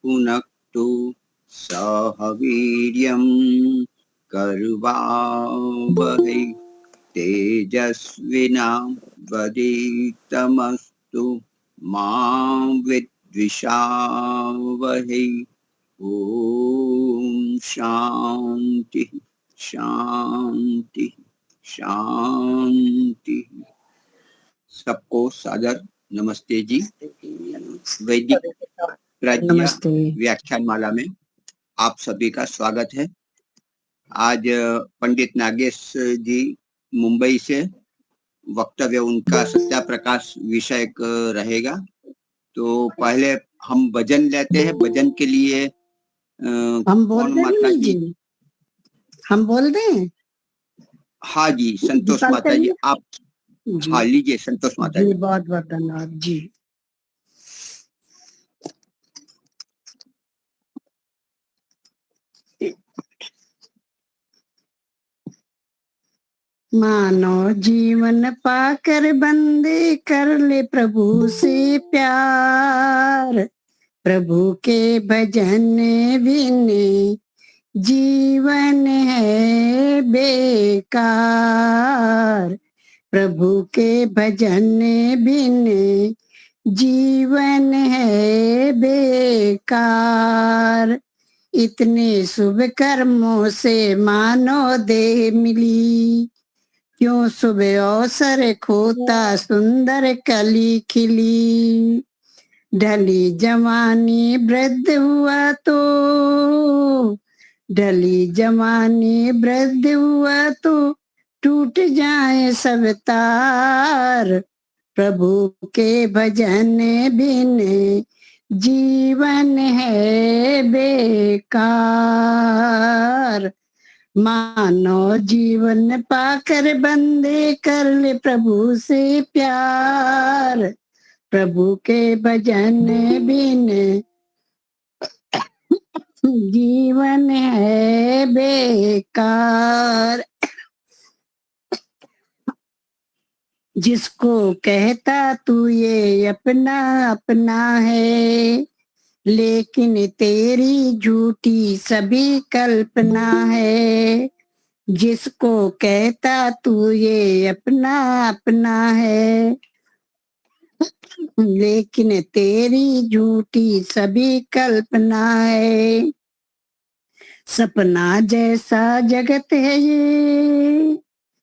पुनक्तु सह वीर्यं कर्वावहै तेजस्विनावधीतमस्तु मा विद्विषावहै। ओम शांति शांति शांति। सबको सादर नमस्ते जी। वैदिक प्राज्ञ व्याख्यानमाला में आप सभी का स्वागत है। आज पंडित नागेश जी मुंबई से वक्तव्य उनका सत्याप्रकाश विषय रहेगा। तो पहले हम भजन लेते हैं। भजन के लिए हम बोल माता जी, हम बोल दें? हाँ जी, संतोष माता जी आप हाँ लीजिए। संतोष माता जी बहुत बहुत धन्यवाद जी। मानो जीवन पाकर बंदे कर ले प्रभु से प्यार, प्रभु के भजन बिन जीवन है बेकार, प्रभु के भजन बिन जीवन है बेकार। इतने शुभ कर्मों से मानो देह मिली, क्यों सुबह अवसर खोता सुंदर कली खिली। ढली जवानी वृद्ध हुआ तो, ढली जवानी वृद्ध हुआ तो टूट जाए सब तार, प्रभु के भजन बिन जीवन है बेकार। मानो जीवन पाकर बंदे कर ले प्रभु से प्यार, प्रभु के भजन बिन जीवन है बेकार। जिसको कहता तू ये अपना अपना है, लेकिन तेरी झूठी सभी कल्पना है। जिसको कहता तू ये अपना अपना है, लेकिन तेरी झूठी सभी कल्पना है। सपना जैसा जगत है ये,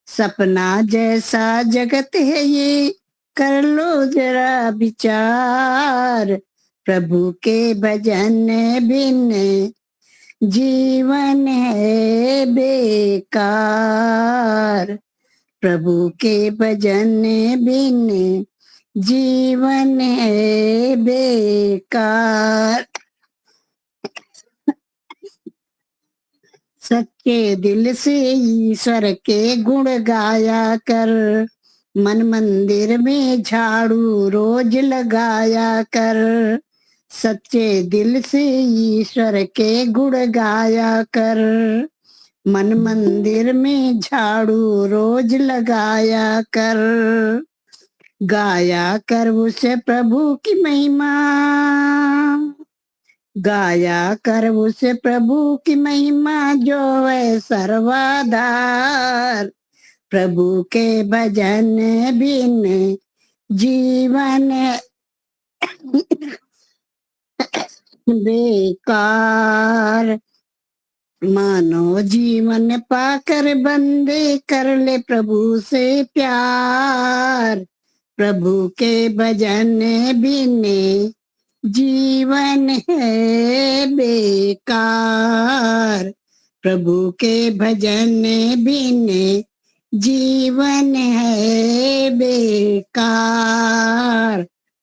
सपना जैसा जगत है ये, कर लो जरा विचार, प्रभु के भजन बिन जीवन है बेकार, प्रभु के भजन बिन जीवन है बेकार। सच्चे दिल से ईश्वर के गुण गाया कर, मन मंदिर में झाड़ू रोज लगाया कर। सच्चे दिल से ईश्वर के गुण गाया कर, मन मंदिर में झाड़ू रोज लगाया कर। गाया कर उस प्रभु की महिमा, गाया कर उस प्रभु की महिमा जो है सर्वाधार, प्रभु के भजन बिन जीवन बेकार। मानो जीवन पाकर बंदे कर ले प्रभु से प्यार, प्रभु के भजन बिन जीवन है बेकार, प्रभु के भजन बिन जीवन है बेकार।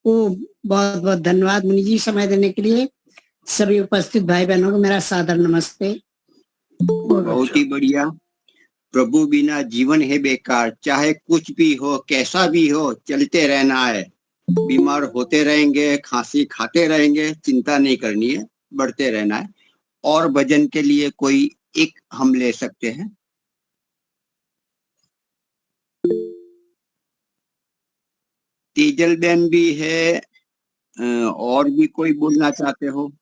ओ बहुत बहुत धन्यवाद मुनि जी समय देने के लिए। सभी उपस्थित भाई बहनों को मेरा सादर नमस्ते। बहुत ही बढ़िया। प्रभु बिना जीवन है बेकार। चाहे कुछ भी हो, कैसा भी हो, चलते रहना है। बीमार होते रहेंगे, खांसी खाते रहेंगे, चिंता नहीं करनी है, बढ़ते रहना है। और भजन के लिए कोई एक हम ले सकते हैं। तेजल बहन भी है, और भी कोई बोलना चाहते हो?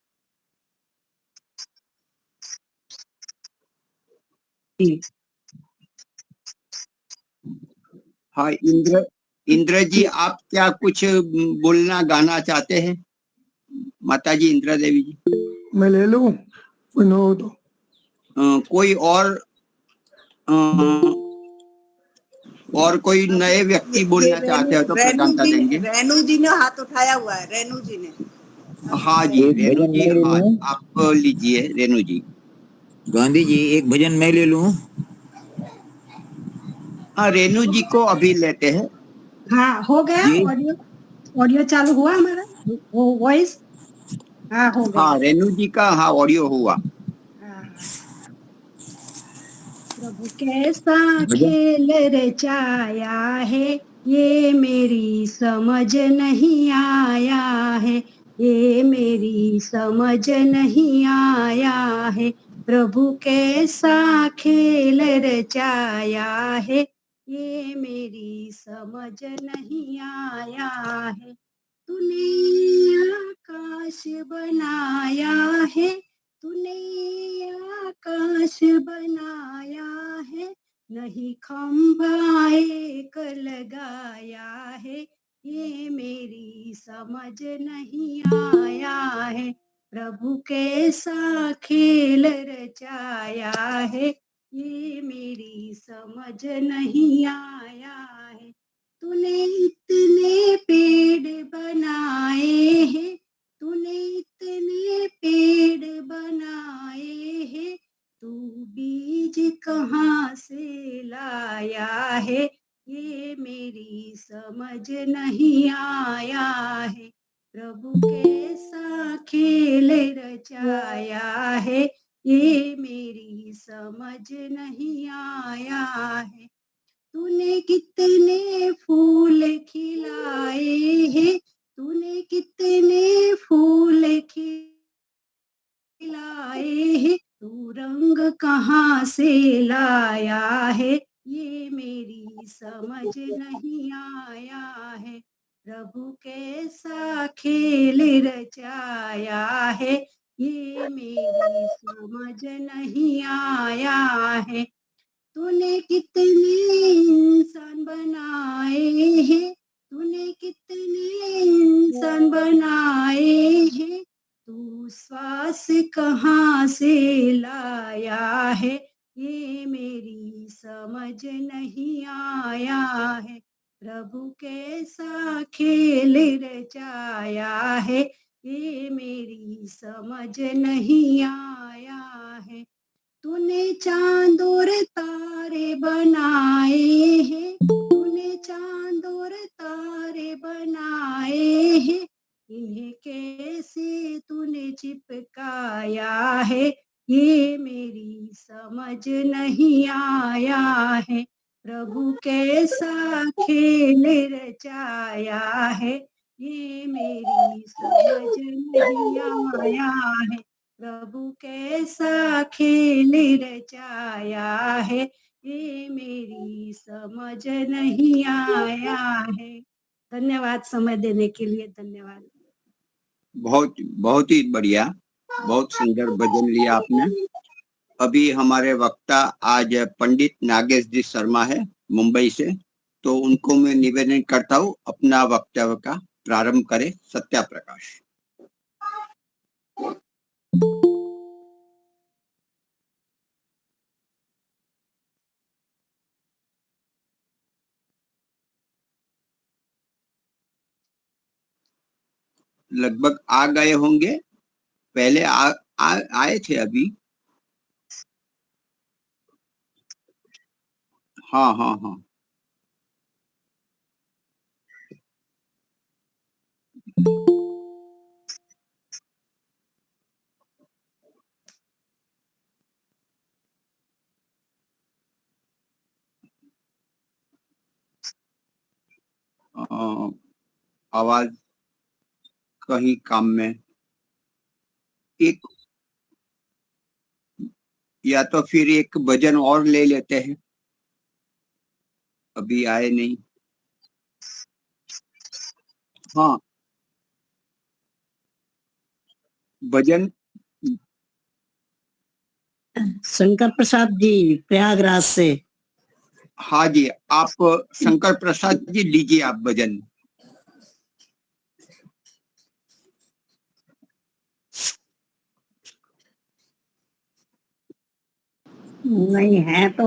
हाँ, इंद्र जी, आप क्या कुछ बोलना गाना चाहते हैं? माता जी इंद्रा देवी जी, मैं ले लूं नो तो कोई और कोई नए व्यक्ति बोलना चाहते हो तो प्रधानता देंगे। रेनू जी ने हाथ उठाया हुआ है, रेनू जी ने। हाँ जी, रेनू जी, हाँ आप लीजिए रेनू जी। गांधी जी, एक भजन मैं ले लूं? हाँ, रेनू जी को अभी लेते हैं। हाँ, हो गया। ऑडियो ऑडियो चालू हुआ हमारा, वो वॉइस। हाँ, हो गया। हाँ, रेनू जी का हाँ ऑडियो हुआ। हाँ। प्रभु कैसा खेल रचाया है, ये मेरी समझ नहीं आया है, ये मेरी समझ नहीं आया है। प्रभु कैसा खेल रचाया है, ये मेरी समझ नहीं आया है। तूने आकाश बनाया है, तूने आकाश बनाया है, नहीं खंभा एक लगाया है, ये मेरी समझ नहीं आया है। प्रभु कैसा खेल रचाया है, ये मेरी समझ नहीं आया है। तूने इतने पेड़ बनाए हैं, तूने इतने पेड़ बनाए हैं, तू बीज कहाँ से लाया है, ये मेरी समझ नहीं आया है। प्रभु कैसा खेल रचाया है, ये मेरी समझ नहीं आया है। तूने कितने फूल खिलाए हैं, तूने कितने फूल खिलाए हैं, तू रंग कहाँ से लाया है, ये मेरी समझ नहीं आया है। प्रभु कैसा खेल रचाया है, ये मेरी समझ नहीं आया है। तूने कितने इंसान बनाए हैं, तूने कितने इंसान बनाए हैं, तू श्वास कहाँ से लाया है, ये मेरी समझ नहीं आया है। प्रभु कैसा खेल रचाया है, ये मेरी समझ नहीं आया है। तूने चांद और तारे बनाए हैं, तूने चांद और तारे बनाए हैं, इन्हें कैसे तूने चिपकाया है, ये मेरी समझ नहीं आया है। प्रभु कैसा खेल रचाया है, ये मेरी समझ नहीं आया है। प्रभु कैसा खेल रचाया है, ये मेरी समझ नहीं आया है। धन्यवाद समय देने के लिए, धन्यवाद। बहुत बहुत ही बढ़िया, बहुत सुंदर भजन लिया आपने। अभी हमारे वक्ता आज पंडित नागेश जी शर्मा है मुंबई से, तो उनको मैं निवेदन करता हूँ अपना वक्तव्य का प्रारंभ करें। सत्या प्रकाश। लगभग आ गए होंगे, पहले आए थे अभी। हाँ हाँ हाँ। आवाज कहीं काम में, एक या तो फिर एक भजन और ले लेते हैं, अभी आए नहीं। हाँ भजन शंकर प्रसाद जी प्रयागराज से। हाँ जी, आप शंकर प्रसाद जी लीजिए आप भजन। नहीं है तो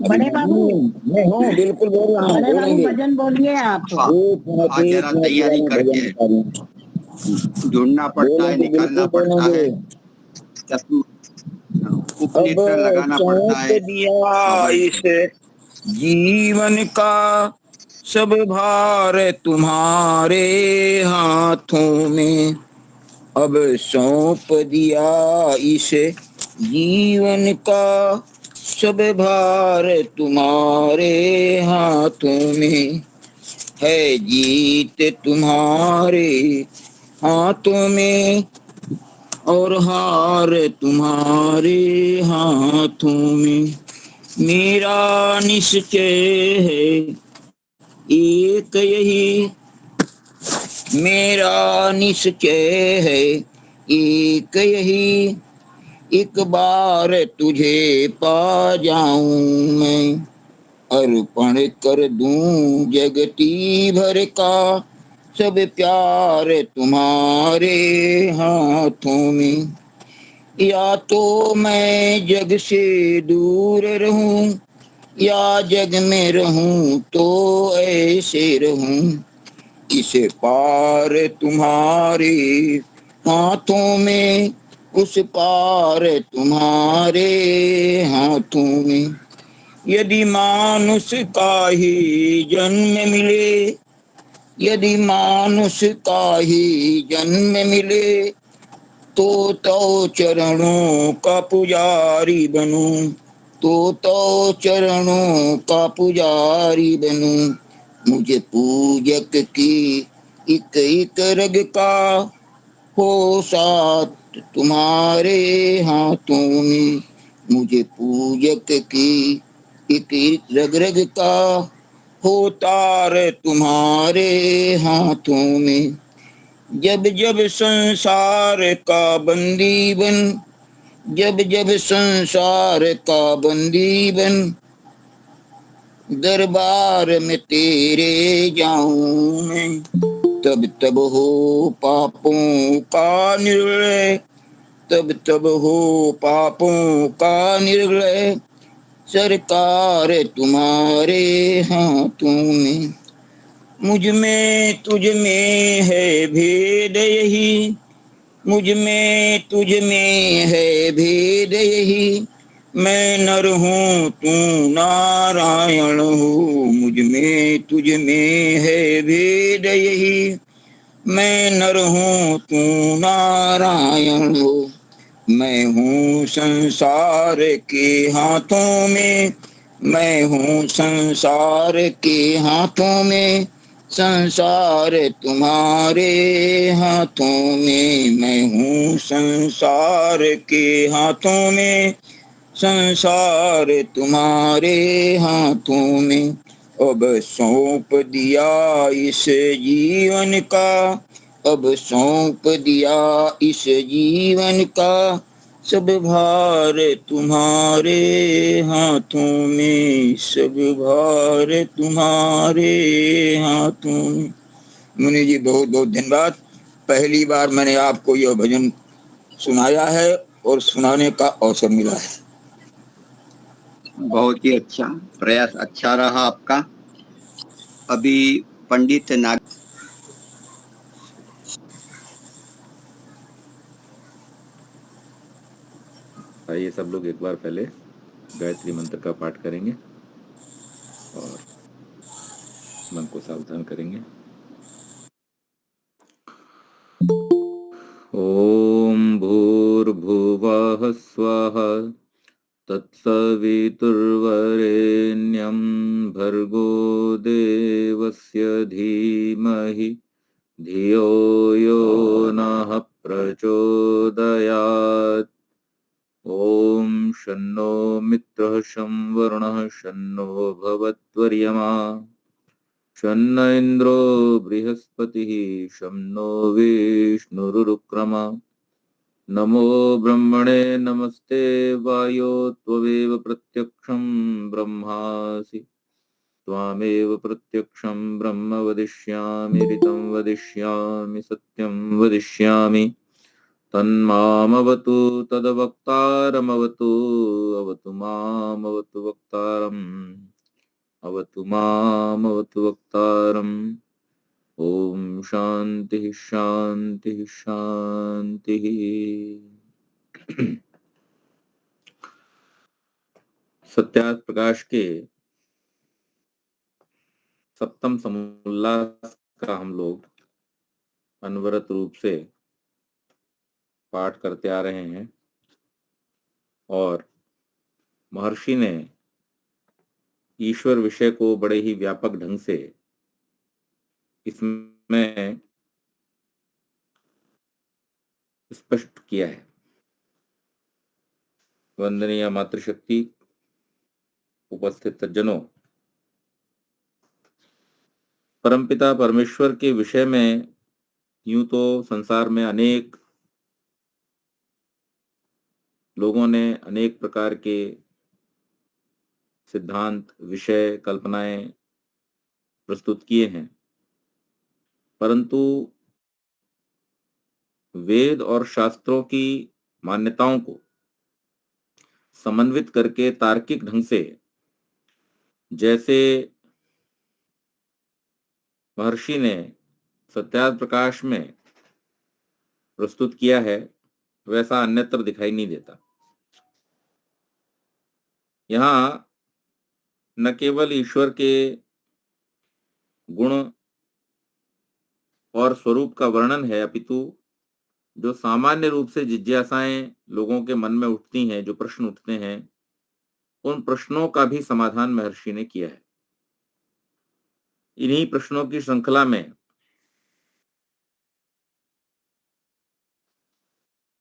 बड़े बाबू, मैं हूँ, बिल्कुल बोल रहा हूँ, बड़े बाबू बोलेंगे। भजन बोलिए आप। हाँ हाँ, जरा तैयारी करके ढूंढना पड़ता है, बोलेंगे, निकालना बिल्कुल पड़ता है, बोलेंगे। अब उपनेत्र लगाना पड़ता सौंप है। दिया हाँ बोलिए। इस जीवन का सब भार तुम्हारे हाथों में। अब सौंप दिया इस जीवन का सब भार तुम्हारे हाथों में। है जीत तुम्हारे हाथों में और हार तुम्हारे हाथों में। मेरा निश्चय है एक यही, मेरा निश्चय है एक यही, एक बार तुझे पा जाऊं मैं। अर्पण कर दूं जगती भर का सब प्यार तुम्हारे हाथों में। या तो मैं जग से दूर रहूं या जग में रहूं तो ऐसे रहूं। इस पार तुम्हारे हाथों में, उस पार तुम्हारे हाथों में। यदि मानुष का ही जन्म मिले, यदि मानुष का ही जन्म मिले तो चरणों का पुजारी बनूं, तो चरणों का पुजारी बनूं। मुझे पूजक की एक एक रग का हो साथ तुम्हारे हाथों में। मुझे पूजक की एक एक रग रग का हो तार तुम्हारे हाथों में। जब जब संसार का बंदी बन, जब जब संसार का बंदी बन दरबार में तेरे जाऊं मैं। तब तब हो पापों का निर्णय, तब तब हो पापों का निर्णय। सरकार तुम्हारे हाथों में। मुझ में तुझ में है भेद यही, मुझ में तुझ में है भेद यही। मैं नर हूँ तू नारायण हो। मुझ में तुझ में है भेद यही। मैं नर हूँ तू नारायण हो। मैं हूँ संसार के हाथों में, मैं हूँ संसार के हाथों में। संसार तुम्हारे हाथों में। मैं हूँ संसार के हाथों में, संसार तुम्हारे हाथों में। अब सौंप दिया इस जीवन का, अब सौंप दिया इस जीवन का सब भार तुम्हारे हाथों में, सब भार तुम्हारे हाथों में। मुनि जी बहुत बहुत धन्यवाद। पहली बार मैंने आपको यह भजन सुनाया है और सुनाने का अवसर मिला है। बहुत ही अच्छा प्रयास, अच्छा रहा आपका। अभी पंडित नाग आइए सब लोग एक बार पहले गायत्री मंत्र का पाठ करेंगे और मन को सावधान करेंगे। ओम भूर्भुवः स्वः तत्सवितुर्वरेण्यं भर्गो देवस्य धीमहि धियो यो नः प्रचोदयात्। ओम शन्नो मित्रः शं वरुणः शन्नो भवत्वर्यमा शन्न इंद्रो बृहस्पतिः शं नो विष्णुरुक्रमा नमो ब्रह्मणे नमस्ते वायो त्वमेव प्रत्यक्षं ब्रह्मासि त्वामेव प्रत्यक्षं ब्रह्म वदिष्यामि ऋतं वदिष्यामि सत्यं वदिष्यामि तन्मामवतु तद्वक्तारमवतु अवतु मामवतु वक्तारम् अवतु मामवतु वक्तारम् ओम शांति शांति शांति। सत्यार्थ प्रकाश के सप्तम समुल्लास का हम लोग अनवरत रूप से पाठ करते आ रहे हैं और महर्षि ने ईश्वर विषय को बड़े ही व्यापक ढंग से इसमें स्पष्ट किया है। वंदनीय मातृशक्ति, उपस्थित सज्जनों, परमपिता परमेश्वर के विषय में यूं तो संसार में अनेक लोगों ने अनेक प्रकार के सिद्धांत, विषय, कल्पनाएं प्रस्तुत किए हैं, परंतु वेद और शास्त्रों की मान्यताओं को समन्वित करके तार्किक ढंग से जैसे महर्षि ने सत्यार्थ प्रकाश में प्रस्तुत किया है, वैसा अन्यत्र दिखाई नहीं देता। यहाँ न केवल ईश्वर के गुण और स्वरूप का वर्णन है, अपितु जो सामान्य रूप से जिज्ञासाएं लोगों के मन में उठती हैं, जो प्रश्न उठते हैं, उन प्रश्नों का भी समाधान महर्षि ने किया है। इन्हीं प्रश्नों की श्रृंखला में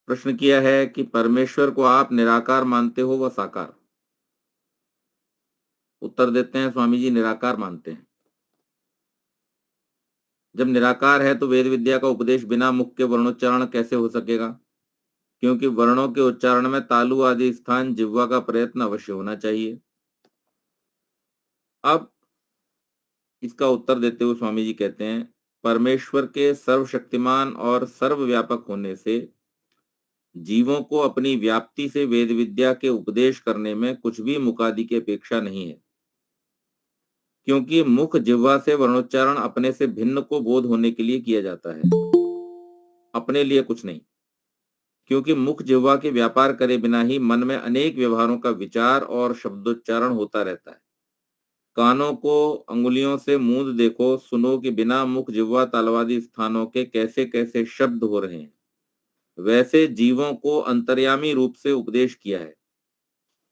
प्रश्न किया है कि परमेश्वर को आप निराकार मानते हो व साकार? उत्तर देते हैं स्वामी जी, निराकार मानते हैं। जब निराकार है तो वेद विद्या का उपदेश बिना मुख के वर्णोच्चारण कैसे हो सकेगा? क्योंकि वर्णों के उच्चारण में तालु आदि स्थान जिह्वा का प्रयत्न अवश्य होना चाहिए। अब इसका उत्तर देते हुए स्वामी जी कहते हैं, परमेश्वर के सर्वशक्तिमान और सर्वव्यापक होने से जीवों को अपनी व्याप्ति से वेद विद्या के उपदेश करने में कुछ भी मुकादि की अपेक्षा नहीं है, क्योंकि मुख जिह्वा से वर्णोच्चारण अपने से भिन्न को बोध होने के लिए किया जाता है, अपने लिए कुछ नहीं। क्योंकि मुख जिह्वा के व्यापार करे बिना ही मन में अनेक व्यवहारों का विचार और शब्दोच्चारण होता रहता है। कानों को अंगुलियों से मूंद देखो, सुनो कि बिना मुख जिह्वा तालवादी स्थानों के कैसे कैसे शब्द हो रहे हैं। वैसे जीवों को अंतर्यामी रूप से उपदेश किया है,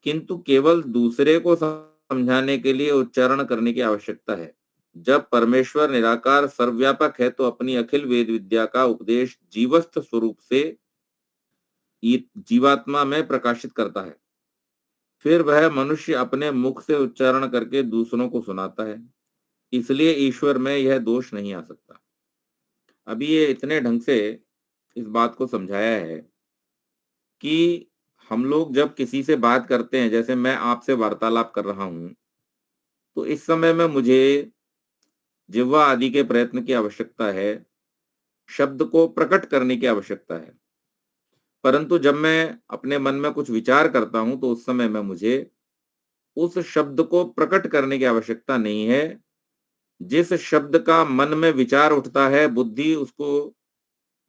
किंतु केवल दूसरे को समझाने के लिए उच्चारण करने की आवश्यकता है। जब परमेश्वर निराकार सर्वव्यापक है तो अपनी अखिल वेद विद्या का उपदेश जीवस्थ स्वरूप से जीवात्मा में प्रकाशित करता है, फिर वह मनुष्य अपने मुख से उच्चारण करके दूसरों को सुनाता है। इसलिए ईश्वर में यह दोष नहीं आ सकता। अभी ये इतने ढंग से इस बात को समझाया है कि हम लोग जब किसी से बात करते हैं, जैसे मैं आपसे वार्तालाप कर रहा हूं, तो इस समय में मुझे जिह्वा आदि के प्रयत्न की आवश्यकता है, शब्द को प्रकट करने की आवश्यकता है। परंतु जब मैं अपने मन में कुछ विचार करता हूं तो उस समय में मुझे उस शब्द को प्रकट करने की आवश्यकता नहीं है। जिस शब्द का मन में विचार उठता है, बुद्धि उसको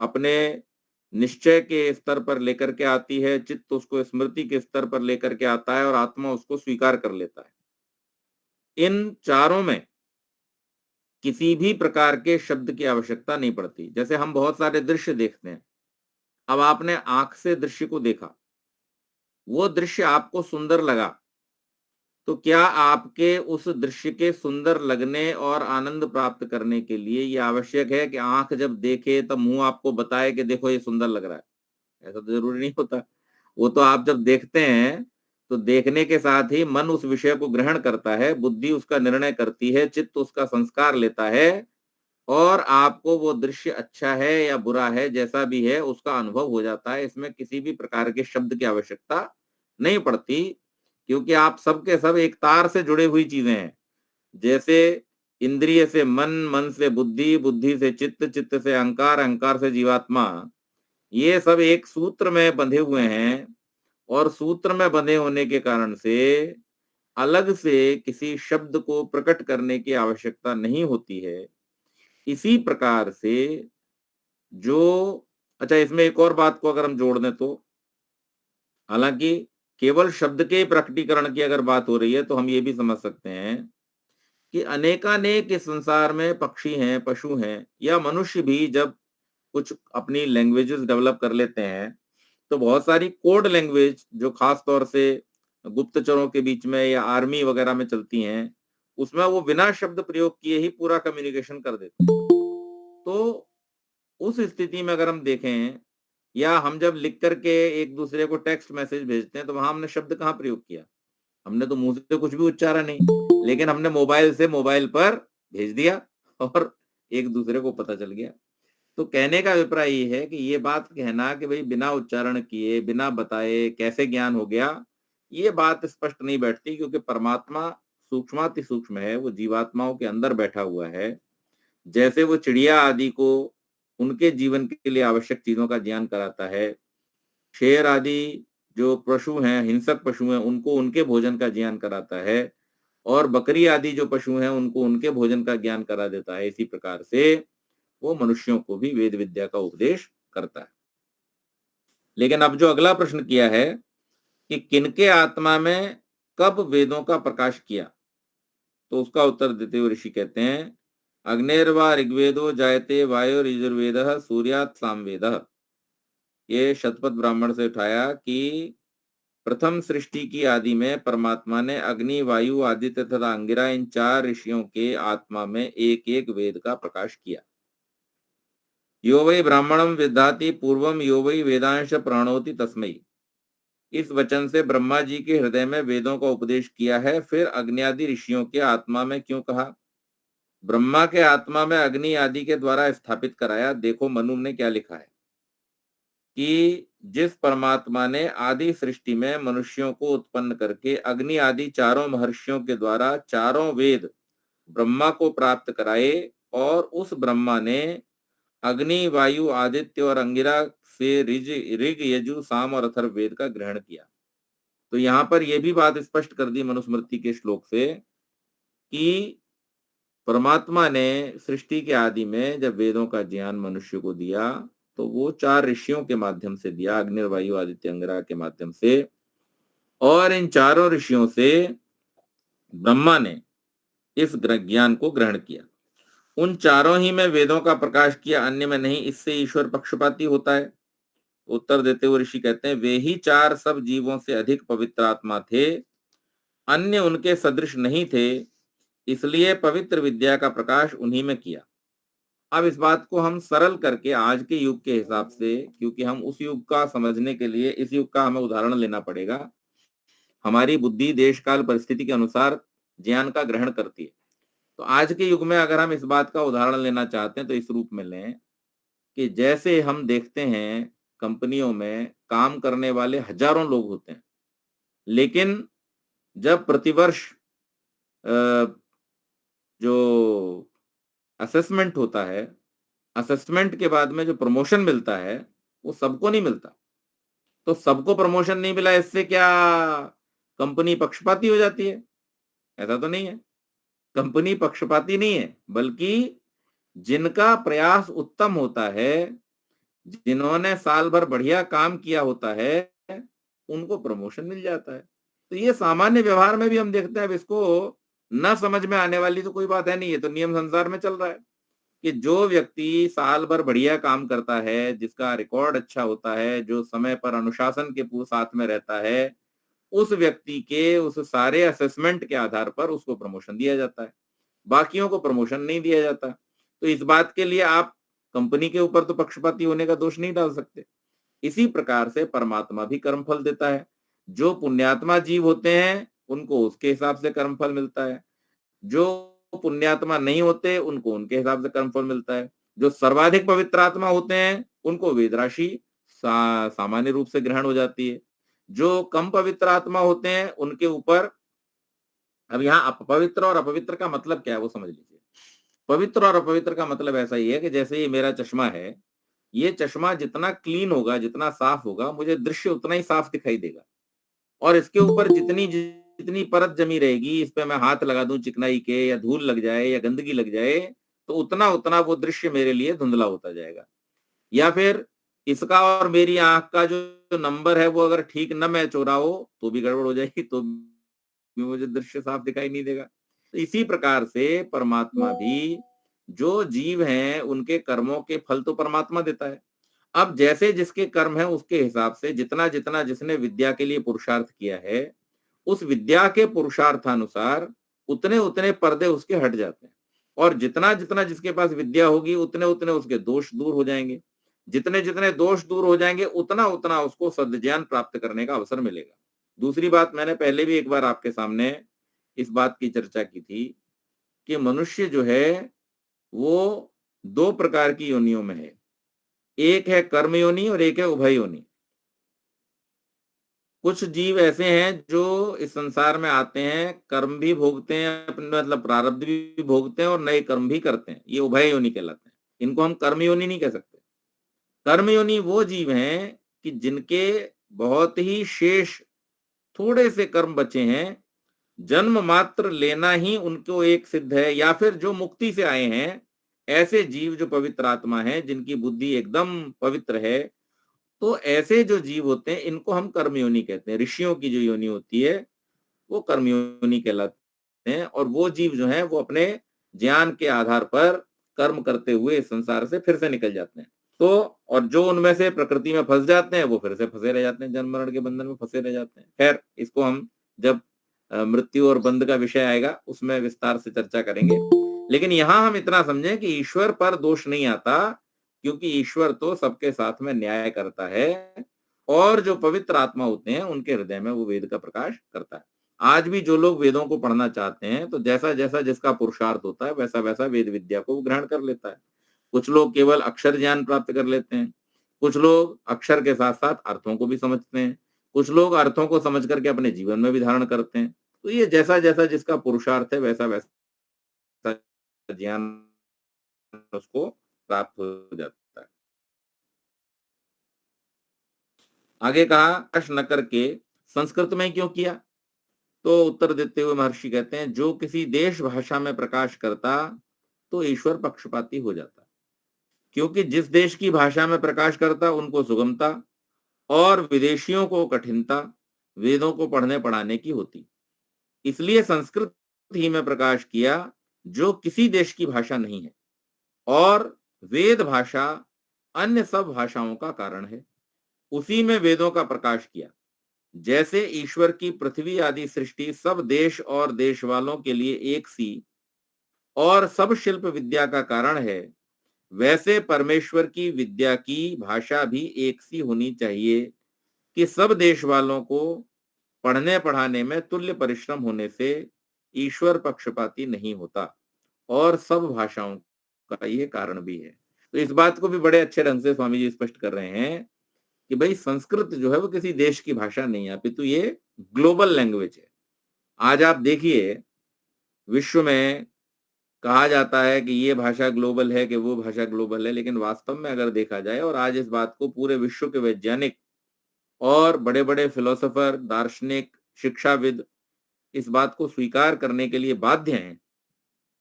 अपने निश्चय के स्तर पर लेकर के आती है, चित्त उसको स्मृति के स्तर पर लेकर के आता है और आत्मा उसको स्वीकार कर लेता है। इन चारों में किसी भी प्रकार के शब्द की आवश्यकता नहीं पड़ती। जैसे हम बहुत सारे दृश्य देखते हैं, अब आपने आंख से दृश्य को देखा, वो दृश्य आपको सुंदर लगा, तो क्या आपके उस दृश्य के सुंदर लगने और आनंद प्राप्त करने के लिए ये आवश्यक है कि आंख जब देखे तब मुंह आपको बताए कि देखो ये सुंदर लग रहा है? ऐसा तो जरूरी नहीं होता। वो तो आप जब देखते हैं तो देखने के साथ ही मन उस विषय को ग्रहण करता है, बुद्धि उसका निर्णय करती है, चित्त उसका संस्कार लेता है और आपको वो दृश्य अच्छा है या बुरा है, जैसा भी है उसका अनुभव हो जाता है। इसमें किसी भी प्रकार के शब्द की आवश्यकता नहीं पड़ती, क्योंकि आप सबके सब एक तार से जुड़े हुई चीजें हैं। जैसे इंद्रिय से मन, मन से बुद्धि, बुद्धि से चित्त, चित्त से अहंकार, अहंकार से जीवात्मा, ये सब एक सूत्र में बंधे हुए हैं और सूत्र में बंधे होने के कारण से अलग से किसी शब्द को प्रकट करने की आवश्यकता नहीं होती है। इसी प्रकार से जो अच्छा, इसमें एक और बात को अगर हम जोड़ दें तो, हालांकि केवल शब्द के प्रकटीकरण की अगर बात हो रही है तो हम ये भी समझ सकते हैं कि अनेकानेक इस संसार में पक्षी हैं, पशु हैं या मनुष्य भी जब कुछ अपनी लैंग्वेजेस डेवलप कर लेते हैं तो बहुत सारी कोड लैंग्वेज जो खास तौर से गुप्तचरों के बीच में या आर्मी वगैरह में चलती हैं, उसमें वो बिना शब्द प्रयोग किए ही पूरा कम्युनिकेशन कर देते हैं। तो उस स्थिति में अगर हम देखें, या हम जब लिख करके एक दूसरे को टेक्स्ट मैसेज भेजते हैं तो वहां हमने शब्द कहाँ प्रयोग किया? हमने तो मुंह से कुछ भी उच्चारा नहीं, लेकिन हमने मोबाइल से मोबाइल पर भेज दिया और एक दूसरे को पता चल गया। तो कहने का अभिप्राय ये है कि ये बात कहना कि भाई बिना उच्चारण किए, बिना बताए कैसे ज्ञान हो गया, ये बात स्पष्ट नहीं बैठती, क्योंकि परमात्मा सूक्ष्माति सूक्ष्म है, वो जीवात्माओं के अंदर बैठा हुआ है। जैसे वो चिड़िया आदि को उनके जीवन के लिए आवश्यक चीजों का ज्ञान कराता है, शेर आदि जो पशु हैं, हिंसक पशु हैं, उनको उनके भोजन का ज्ञान कराता है, और बकरी आदि जो पशु हैं उनको उनके भोजन का ज्ञान करा देता है। इसी प्रकार से वो मनुष्यों को भी वेद विद्या का उपदेश करता है। लेकिन अब जो अगला प्रश्न किया है कि किनके आत्मा में कब वेदों का प्रकाश किया, तो उसका उत्तर देते हुए ऋषि कहते हैं, अग्निर्वा ऋग्वेदो जायते वायुर्यजुर्वेदः सूर्यात् सामवेदः। ये शतपथ ब्राह्मण से उठाया कि प्रथम सृष्टि की आदि में परमात्मा ने अग्नि, वायु, आदित्य तथा अंगिरा, इन 4 ऋषियों के आत्मा में एक एक वेद का प्रकाश किया। यो वै ब्राह्मणम विद्धाति पूर्वम यो वै वेदांश प्राणोति तस्मै। इस वचन से ब्रह्मा जी के हृदय में वेदों का उपदेश किया है। फिर अग्नि आदि ऋषियों के आत्मा में क्यों कहा? ब्रह्मा के आत्मा में अग्नि आदि के द्वारा स्थापित कराया। देखो मनु ने क्या लिखा है कि जिस परमात्मा ने आदि सृष्टि में मनुष्यों को उत्पन्न करके अग्नि आदि 4 महर्षियों के द्वारा 4 वेद ब्रह्मा को प्राप्त कराए, और उस ब्रह्मा ने अग्नि, वायु, आदित्य और अंगिरा से ऋग, यजु, साम और अथर्व वेद का ग्रहण किया। तो यहाँ पर यह भी बात स्पष्ट कर दी मनुस्मृति के श्लोक से कि परमात्मा ने सृष्टि के आदि में जब वेदों का ज्ञान मनुष्य को दिया तो वो 4 ऋषियों के माध्यम से दिया, अग्नि, वायु, आदित्य, अंगिरा के माध्यम से। और इन 4 ऋषियों से ब्रह्मा ने इस ज्ञान को ग्रहण किया। उन 4 ही में वेदों का प्रकाश किया, अन्य में नहीं। इससे ईश्वर पक्षपाती होता है? उत्तर देते हुए ऋषि कहते हैं, वे ही 4 सब जीवों से अधिक पवित्र आत्मा थे, अन्य उनके सदृश नहीं थे, इसलिए पवित्र विद्या का प्रकाश उन्हीं में किया। अब इस बात को हम सरल करके आज के युग के हिसाब से, क्योंकि हम उस युग का समझने के लिए इस युग का हमें उदाहरण लेना पड़ेगा। हमारी बुद्धि देश काल परिस्थिति के अनुसार ज्ञान का ग्रहण करती है। तो आज के युग में अगर हम इस बात का उदाहरण लेना चाहते हैं तो इस रूप में लें कि जैसे हम देखते हैं कंपनियों में काम करने वाले हजारों लोग होते हैं, लेकिन जब प्रतिवर्ष जो असेसमेंट होता है, असेसमेंट के बाद में जो प्रमोशन मिलता है वो सबको नहीं मिलता। तो सबको प्रमोशन नहीं मिला, इससे क्या कंपनी पक्षपाती हो जाती है? ऐसा तो नहीं है। कंपनी पक्षपाती नहीं है, बल्कि जिनका प्रयास उत्तम होता है, जिन्होंने साल भर बढ़िया काम किया होता है, उनको प्रमोशन मिल जाता है। तो ये सामान्य व्यवहार में भी हम देखते हैं। अब इसको न समझ में आने वाली तो कोई बात है नहीं, है तो नियम संसार में चल रहा है कि जो व्यक्ति साल भर बढ़िया काम करता है, जिसका रिकॉर्ड अच्छा होता है, जो समय पर अनुशासन के पूरे साथ में रहता है, उस व्यक्ति के उस सारे असेसमेंट के आधार पर उसको प्रमोशन दिया जाता है, बाकियों को प्रमोशन नहीं दिया जाता। तो इस बात के लिए आप कंपनी के ऊपर तो पक्षपाती होने का दोष नहीं डाल सकते। इसी प्रकार से परमात्मा भी कर्मफल देता है। जो पुण्यात्मा जीव होते हैं उनको उसके हिसाब से कर्मफल मिलता है, जो पुण्यात्मा नहीं होते उनको उनके हिसाब से कर्मफल मिलता है। जो सर्वाधिक पवित्र आत्मा होते हैं उनको वेद राशि सामान्य रूप से ग्रहण हो जाती है। जो कम पवित्र आत्मा होते हैं उनके ऊपर, अब यहाँ पवित्र और अपवित्र का मतलब क्या है वो समझ लीजिए। पवित्र और अपवित्र का मतलब ऐसा ही है कि जैसे ये मेरा चश्मा है, ये चश्मा जितना क्लीन होगा, जितना साफ होगा, मुझे दृश्य उतना ही साफ दिखाई देगा। और इसके ऊपर जितनी जितनी परत जमी रहेगी, इस पे मैं हाथ लगा दूं चिकनाई के, या धूल लग जाए या गंदगी लग जाए, तो उतना उतना वो दृश्य मेरे लिए धुंधला होता जाएगा। या फिर इसका और मेरी आंख का जो नंबर है वो अगर ठीक न मैच हो रहा हो तो भी गड़बड़ हो जाएगी, तो भी मुझे दृश्य साफ दिखाई नहीं देगा। तो इसी प्रकार से परमात्मा भी, जो जीव हैं उनके कर्मों के फल तो परमात्मा देता है। अब जैसे जिसके कर्म है उसके हिसाब से जितना जितना जिसने विद्या के लिए पुरुषार्थ किया है, उस विद्या के पुरुषार्थानुसार उतने उतने पर्दे उसके हट जाते हैं। और जितना जितना जिसके पास विद्या होगी उतने उतने उसके दोष दूर हो जाएंगे। जितने जितने दोष दूर हो जाएंगे उतना उतना उसको सद्ज्ञान प्राप्त करने का अवसर मिलेगा। दूसरी बात, मैंने पहले भी एक बार आपके सामने इस बात की चर्चा की थी कि मनुष्य जो है वो दो प्रकार की योनियों में है। एक है कर्म योनि और एक है उभय योनि। कुछ जीव ऐसे हैं जो इस संसार में आते हैं, कर्म भी भोगते हैं, अपने मतलब प्रारब्ध भी भोगते हैं और नए कर्म भी करते हैं, ये उभय योनि कहलाते हैं। इनको हम कर्म योनि नहीं कह सकते। कर्म योनि वो जीव हैं कि जिनके बहुत ही शेष थोड़े से कर्म बचे हैं, जन्म मात्र लेना ही उनको एक सिद्ध है, या फिर जो मुक्ति से आए हैं ऐसे जीव जो पवित्र आत्मा है, जिनकी बुद्धि एकदम पवित्र है, तो ऐसे जो जीव होते हैं इनको हम कर्मयोनि कहते हैं। ऋषियों की जो योनि होती है वो कर्मयोनि कहलाते हैं। और वो जीव जो हैं वो अपने ज्ञान के आधार पर कर्म करते हुए इस संसार से फिर से निकल जाते हैं। तो और जो उनमें से प्रकृति में फंस जाते हैं वो फिर से फंसे रह जाते हैं, जन्म मरण के बंधन में फंसे रह जाते हैं। खैर, इसको हम जब मृत्यु और बंध का विषय आएगा उसमें विस्तार से चर्चा करेंगे। लेकिन यहाँ हम इतना समझें कि ईश्वर पर दोष नहीं आता, क्योंकि ईश्वर तो सबके साथ में न्याय करता है, और जो पवित्र आत्मा होते हैं उनके हृदय में वो वेद का प्रकाश करता है। आज भी जो लोग वेदों को पढ़ना चाहते हैं, तो जैसा जैसा जिसका पुरुषार्थ होता है वैसा वैसा वेद विद्या को ग्रहण कर लेता है। कुछ लोग केवल अक्षर ज्ञान प्राप्त कर लेते हैं, कुछ लोग अक्षर के साथ साथ अर्थों को भी समझते हैं, कुछ लोग अर्थों को समझ करके अपने जीवन में भी धारण करते हैं। तो ये जैसा जैसा जिसका पुरुषार्थ है वैसा वैसा ज्ञान उसको प्राप्त हो जाता है। आगे कहा, प्रश्न न करके संस्कृत में क्यों किया? तो उत्तर देते हुए महर्षि कहते हैं, जो किसी देश भाषा में प्रकाश करता तो ईश्वर पक्षपाती हो जाता, क्योंकि जिस देश की भाषा में प्रकाश करता उनको सुगमता और विदेशियों को कठिनता वेदों को पढ़ने पढ़ाने की होती। इसलिए संस्कृत ही में प्रकाश किया, जो किसी देश की भाषा नहीं है, और वेद भाषा अन्य सब भाषाओं का कारण है। उसी में वेदों का प्रकाश किया। जैसे ईश्वर की पृथ्वी आदि सृष्टि सब देश और देश वालों के लिए एक सी और सब शिल्प विद्या का कारण है, वैसे परमेश्वर की विद्या की भाषा भी एक सी होनी चाहिए कि सब देश वालों को पढ़ने पढ़ाने में तुल्य परिश्रम होने से ईश्वर पक्षपाती नहीं होता, और सब भाषाओं का ये कारण भी है। तो इस बात को भी बड़े अच्छे ढंग से स्वामी जी स्पष्ट कर रहे हैं कि भाई संस्कृत जो है वो किसी देश की भाषा नहीं है, अपितु ये ग्लोबल लैंग्वेज है। आज आप देखिए, विश्व में कहा जाता है कि ये भाषा ग्लोबल है, कि वो भाषा ग्लोबल है, लेकिन वास्तव में अगर देखा जाए, और आज इस बात को पूरे विश्व के वैज्ञानिक और बड़े बड़े फिलोसोफर, दार्शनिक, शिक्षाविद इस बात को स्वीकार करने के लिए बाध्य हैं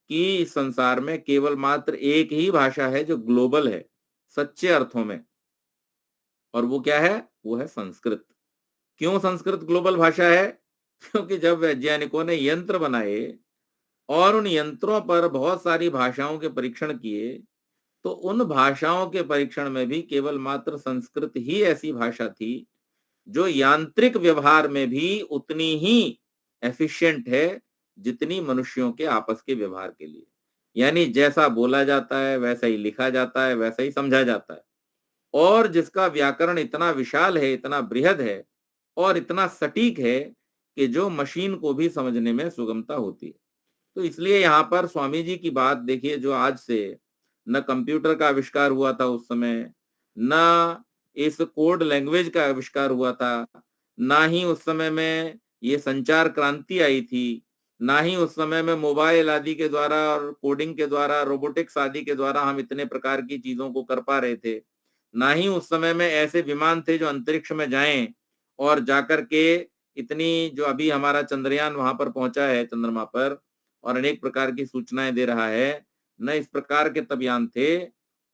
कि इस संसार में केवल मात्र एक ही भाषा है जो ग्लोबल है सच्चे अर्थों में, और वो क्या है? वो है संस्कृत। क्यों संस्कृत ग्लोबल भाषा है? क्योंकि जब वैज्ञानिकों ने यंत्र बनाए और उन यंत्रों पर बहुत सारी भाषाओं के परीक्षण किए, तो उन भाषाओं के परीक्षण में भी केवल मात्र संस्कृत ही ऐसी भाषा थी जो यांत्रिक व्यवहार में भी उतनी ही एफिशिएंट है जितनी मनुष्यों के आपस के व्यवहार के लिए। यानी जैसा बोला जाता है वैसा ही लिखा जाता है, वैसा ही समझा जाता है, और जिसका व्याकरण इतना विशाल है, इतना बृहद है, और इतना सटीक है कि जो मशीन को भी समझने में सुगमता होती है। तो इसलिए यहाँ पर स्वामी जी की बात देखिए, जो आज से न कंप्यूटर का आविष्कार हुआ था उस समय, न इस कोड लैंग्वेज का आविष्कार हुआ था, ना ही उस समय में ये संचार क्रांति आई थी, ना ही उस समय में मोबाइल आदि के द्वारा और कोडिंग के द्वारा, रोबोटिक्स आदि के द्वारा हम इतने प्रकार की चीजों को कर पा रहे थे, ना ही उस समय में ऐसे विमान थे जो अंतरिक्ष में जाएं और जाकर के इतनी, जो अभी हमारा चंद्रयान वहां पर पहुंचा है चंद्रमा पर और अनेक प्रकार की सूचनाएं दे रहा है, न इस प्रकार के तब यान थे।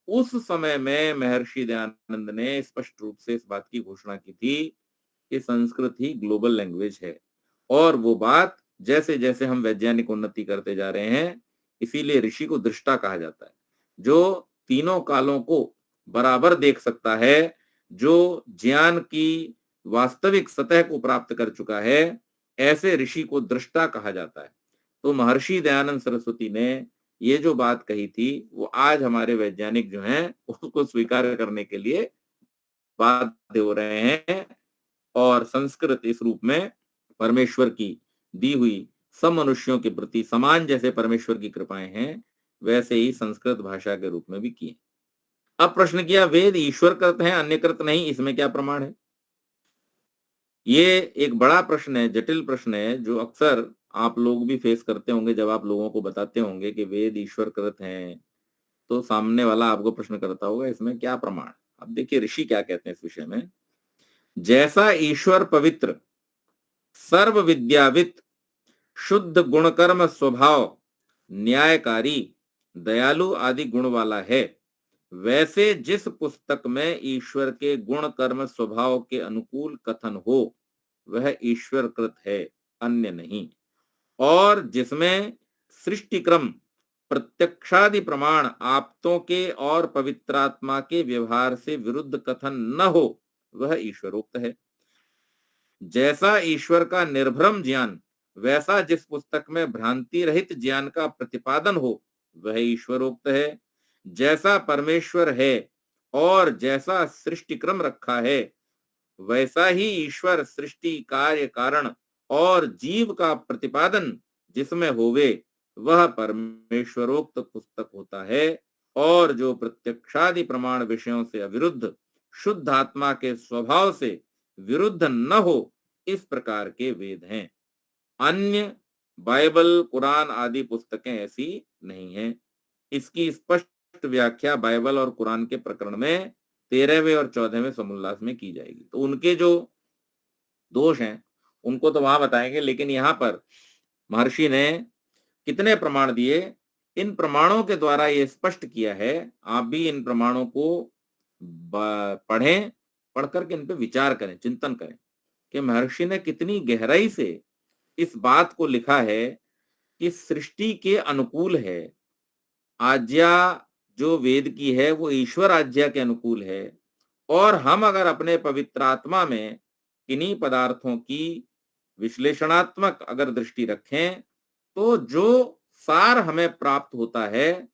उस समय में महर्षि दयानंद ने स्पष्ट रूप से इस बात की घोषणा की थी कि संस्कृत ही ग्लोबल लैंग्वेज है। और वो बात जैसे जैसे हम वैज्ञानिक उन्नति करते जा रहे हैं, इसीलिए ऋषि को दृष्टा कहा जाता है, जो तीनों कालों को बराबर देख सकता है, जो ज्ञान की वास्तविक सतह को प्राप्त कर चुका है, ऐसे ऋषि को दृष्टा कहा जाता है। तो महर्षि दयानंद सरस्वती ने ये जो बात कही थी, वो आज हमारे वैज्ञानिक जो हैं उसको स्वीकार करने के लिए बाध्य हो रहे हैं। और संस्कृत इस रूप में परमेश्वर की दी हुई सब मनुष्यों के प्रति समान जैसे परमेश्वर की कृपाएं हैं, वैसे ही संस्कृत भाषा के रूप में भी की है। अब प्रश्न किया, वेद ईश्वर कृत है, अन्य कृत नहीं, इसमें क्या प्रमाण है? ये एक बड़ा प्रश्न है, जटिल प्रश्न है, जो अक्सर आप लोग भी फेस करते होंगे। जब आप लोगों को बताते होंगे कि वेद ईश्वर कृत हैं, तो सामने वाला आपको प्रश्न करता होगा, इसमें क्या प्रमाण? अब देखिए ऋषि क्या कहते हैं इस विषय में। जैसा ईश्वर पवित्र, सर्व विद्यावित, शुद्ध गुणकर्म स्वभाव, न्यायकारी, दयालु आदि गुण वाला है, वैसे जिस पुस्तक में ईश्वर के गुण कर्म स्वभाव के अनुकूल कथन हो, वह ईश्वर कृत है, अन्य नहीं। और जिसमें सृष्टि क्रम, प्रत्यक्षादि प्रमाण, आप्तों के और पवित्रात्मा के व्यवहार से विरुद्ध कथन न हो, वह ईश्वरोक्त है। जैसा ईश्वर का निर्भ्रम ज्ञान, वैसा जिस पुस्तक में भ्रांति रहित ज्ञान का प्रतिपादन हो, वह ईश्वरोक्त है। जैसा परमेश्वर है और जैसा सृष्टि क्रम रखा है, वैसा ही ईश्वर सृष्टि कार्य कारण और जीव का प्रतिपादन जिसमें होवे, वह परमेश्वरोक्त पुस्तक होता है। और जो प्रत्यक्षादि प्रमाण विषयों से अविरुद्ध, शुद्ध आत्मा के स्वभाव से विरुद्ध न हो, इस प्रकार के वेद हैं। अन्य बाइबल, कुरान आदि पुस्तकें ऐसी नहीं हैं। इसकी स्पष्ट व्याख्या बाइबल और कुरान के प्रकरण में 13वें और 14वें समुल्लास में की जाएगी। तो उनके जो दोष हैं उनको तो वहां बताएंगे, लेकिन यहाँ पर महर्षि ने कितने प्रमाण दिए, इन प्रमाणों के द्वारा ये स्पष्ट किया है। आप भी इन प्रमाणों को पढ़ें, पढ़ करके इन पे विचार करें, चिंतन करें कि महर्षि ने कितनी गहराई से इस बात को लिखा है कि सृष्टि के अनुकूल है। आज्ञा जो वेद की है वो ईश्वर आज्ञा के अनुकूल है। और हम अगर अपने पवित्र आत्मा में किन्हीं पदार्थों की विश्लेषणात्मक अगर दृष्टि रखें, तो जो सार हमें प्राप्त होता है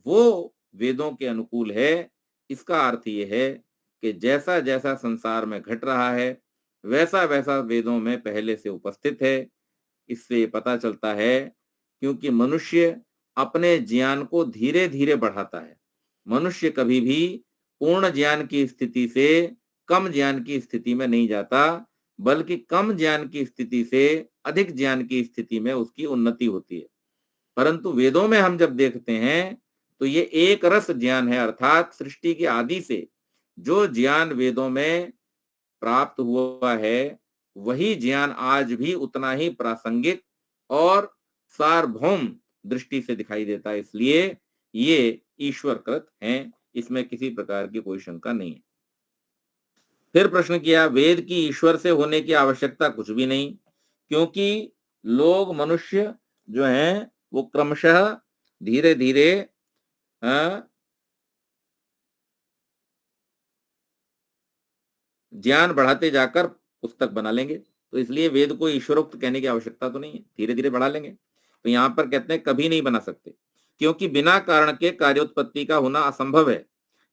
वो वेदों के अनुकूल है। इसका अर्थ ये है कि जैसा जैसा संसार में घट रहा है, वैसा वैसा वेदों में पहले से उपस्थित है। इससे पता चलता है, क्योंकि मनुष्य अपने ज्ञान को धीरे धीरे बढ़ाता है। मनुष्य कभी भी पूर्ण ज्ञान की स्थिति से कम ज्ञान की स्थिति में नहीं जाता, बल्कि कम ज्ञान की स्थिति से अधिक ज्ञान की स्थिति में उसकी उन्नति होती है। परंतु वेदों में हम जब देखते हैं तो ये एक रस ज्ञान है, अर्थात सृष्टि के आदि से जो ज्ञान वेदों में प्राप्त हुआ है, वही ज्ञान आज भी उतना ही प्रासंगिक और सार्वभौम दृष्टि से दिखाई देता है। इसलिए ये ईश्वरकृत हैं, इसमें किसी प्रकार की कोई शंका नहीं है। फिर प्रश्न किया, वेद की ईश्वर से होने की आवश्यकता कुछ भी नहीं, क्योंकि लोग, मनुष्य जो हैं वो क्रमशः धीरे धीरे ज्ञान बढ़ाते जाकर पुस्तक बना लेंगे। तो इसलिए वेद को ईश्वरोक्त कहने की आवश्यकता तो नहीं है, धीरे धीरे बढ़ा लेंगे। तो यहाँ पर कहते हैं कभी नहीं बना सकते, क्योंकि बिना कारण के कार्योत्पत्ति का होना असंभव है।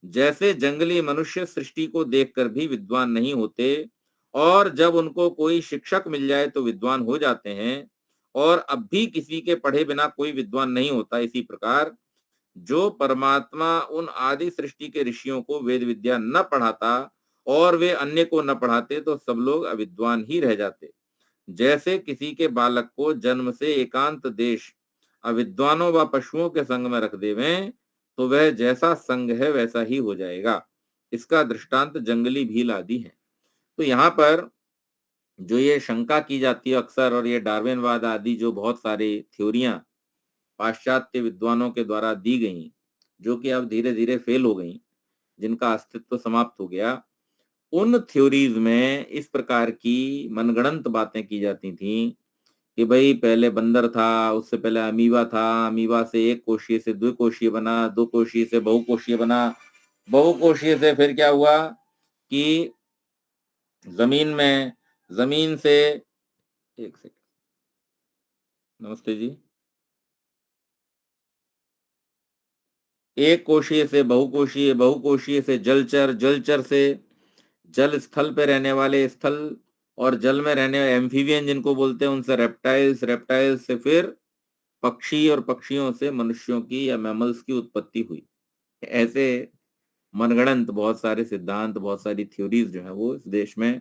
जैसे जंगली मनुष्य सृष्टि को देखकर भी विद्वान नहीं होते और जब उनको कोई शिक्षक मिल जाए तो विद्वान हो जाते हैं, और अब भी किसी के पढ़े बिना कोई विद्वान नहीं होता। इसी प्रकार जो परमात्मा उन आदि सृष्टि के ऋषियों को वेद विद्या न पढ़ाता और वे अन्य को न पढ़ाते तो सब लोग अविद्वान ही रह जाते। जैसे किसी के बालक को जन्म से एकांत देश अविद्वानों व पशुओं के संग में रख देवें तो वह जैसा संग है वैसा ही हो जाएगा। इसका दृष्टांत जंगली भील आदि है। तो यहाँ पर जो ये शंका की जाती है अक्सर, और ये डार्विनवाद आदि जो बहुत सारी थ्योरियां पाश्चात्य विद्वानों के द्वारा दी गई, जो कि अब धीरे धीरे फेल हो गई, जिनका अस्तित्व समाप्त हो गया, उन थ्योरीज में इस प्रकार की मनगढ़ंत बातें की जाती थी कि भाई पहले बंदर था, उससे पहले अमीबा था, अमीबा से एक कोशीय से द्विकोशीय बना, दो कोशीय से बहुकोशीय बना, बहुकोशीय से फिर क्या हुआ कि जमीन से, एक सेकंड, नमस्ते जी, एक कोशीय से बहुकोशीय, बहुकोशीय से जलचर, जलचर से जल स्थल पे रहने वाले, स्थल और जल में रहने वाले एम्फीबियन जिनको बोलते हैं, उनसे रेप्टाइल्स, रेप्टाइल्स से फिर पक्षी, और पक्षियों से मनुष्यों की या मैमल्स की उत्पत्ति हुई। ऐसे मनगढ़ंत बहुत सारे सिद्धांत, बहुत सारी थ्योरीज जो है वो इस देश में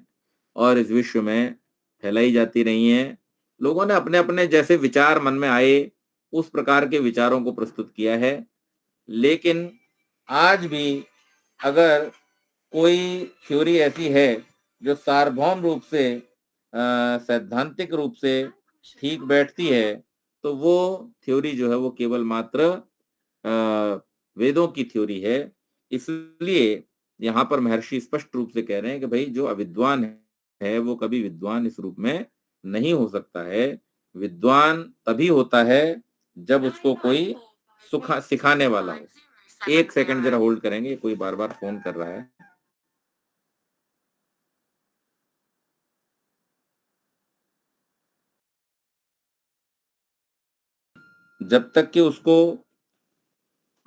और इस विश्व में फैलाई जाती रही हैं। लोगों ने अपने अपने जैसे विचार मन में आए उस प्रकार के विचारों को प्रस्तुत किया है। लेकिन आज भी अगर कोई थ्योरी ऐसी है जो सार्वभौम रूप से सैद्धांतिक रूप से ठीक बैठती है तो वो थ्योरी जो है वो केवल मात्र वेदों की थ्योरी है। इसलिए यहाँ पर महर्षि स्पष्ट रूप से कह रहे हैं कि भाई जो अविद्वान है वो कभी विद्वान इस रूप में नहीं हो सकता है। विद्वान तभी होता है जब उसको कोई सिखाने वाला हो। एक सेकंड जरा होल्ड करेंगे, कोई बार बार फोन कर रहा है। जब तक कि उसको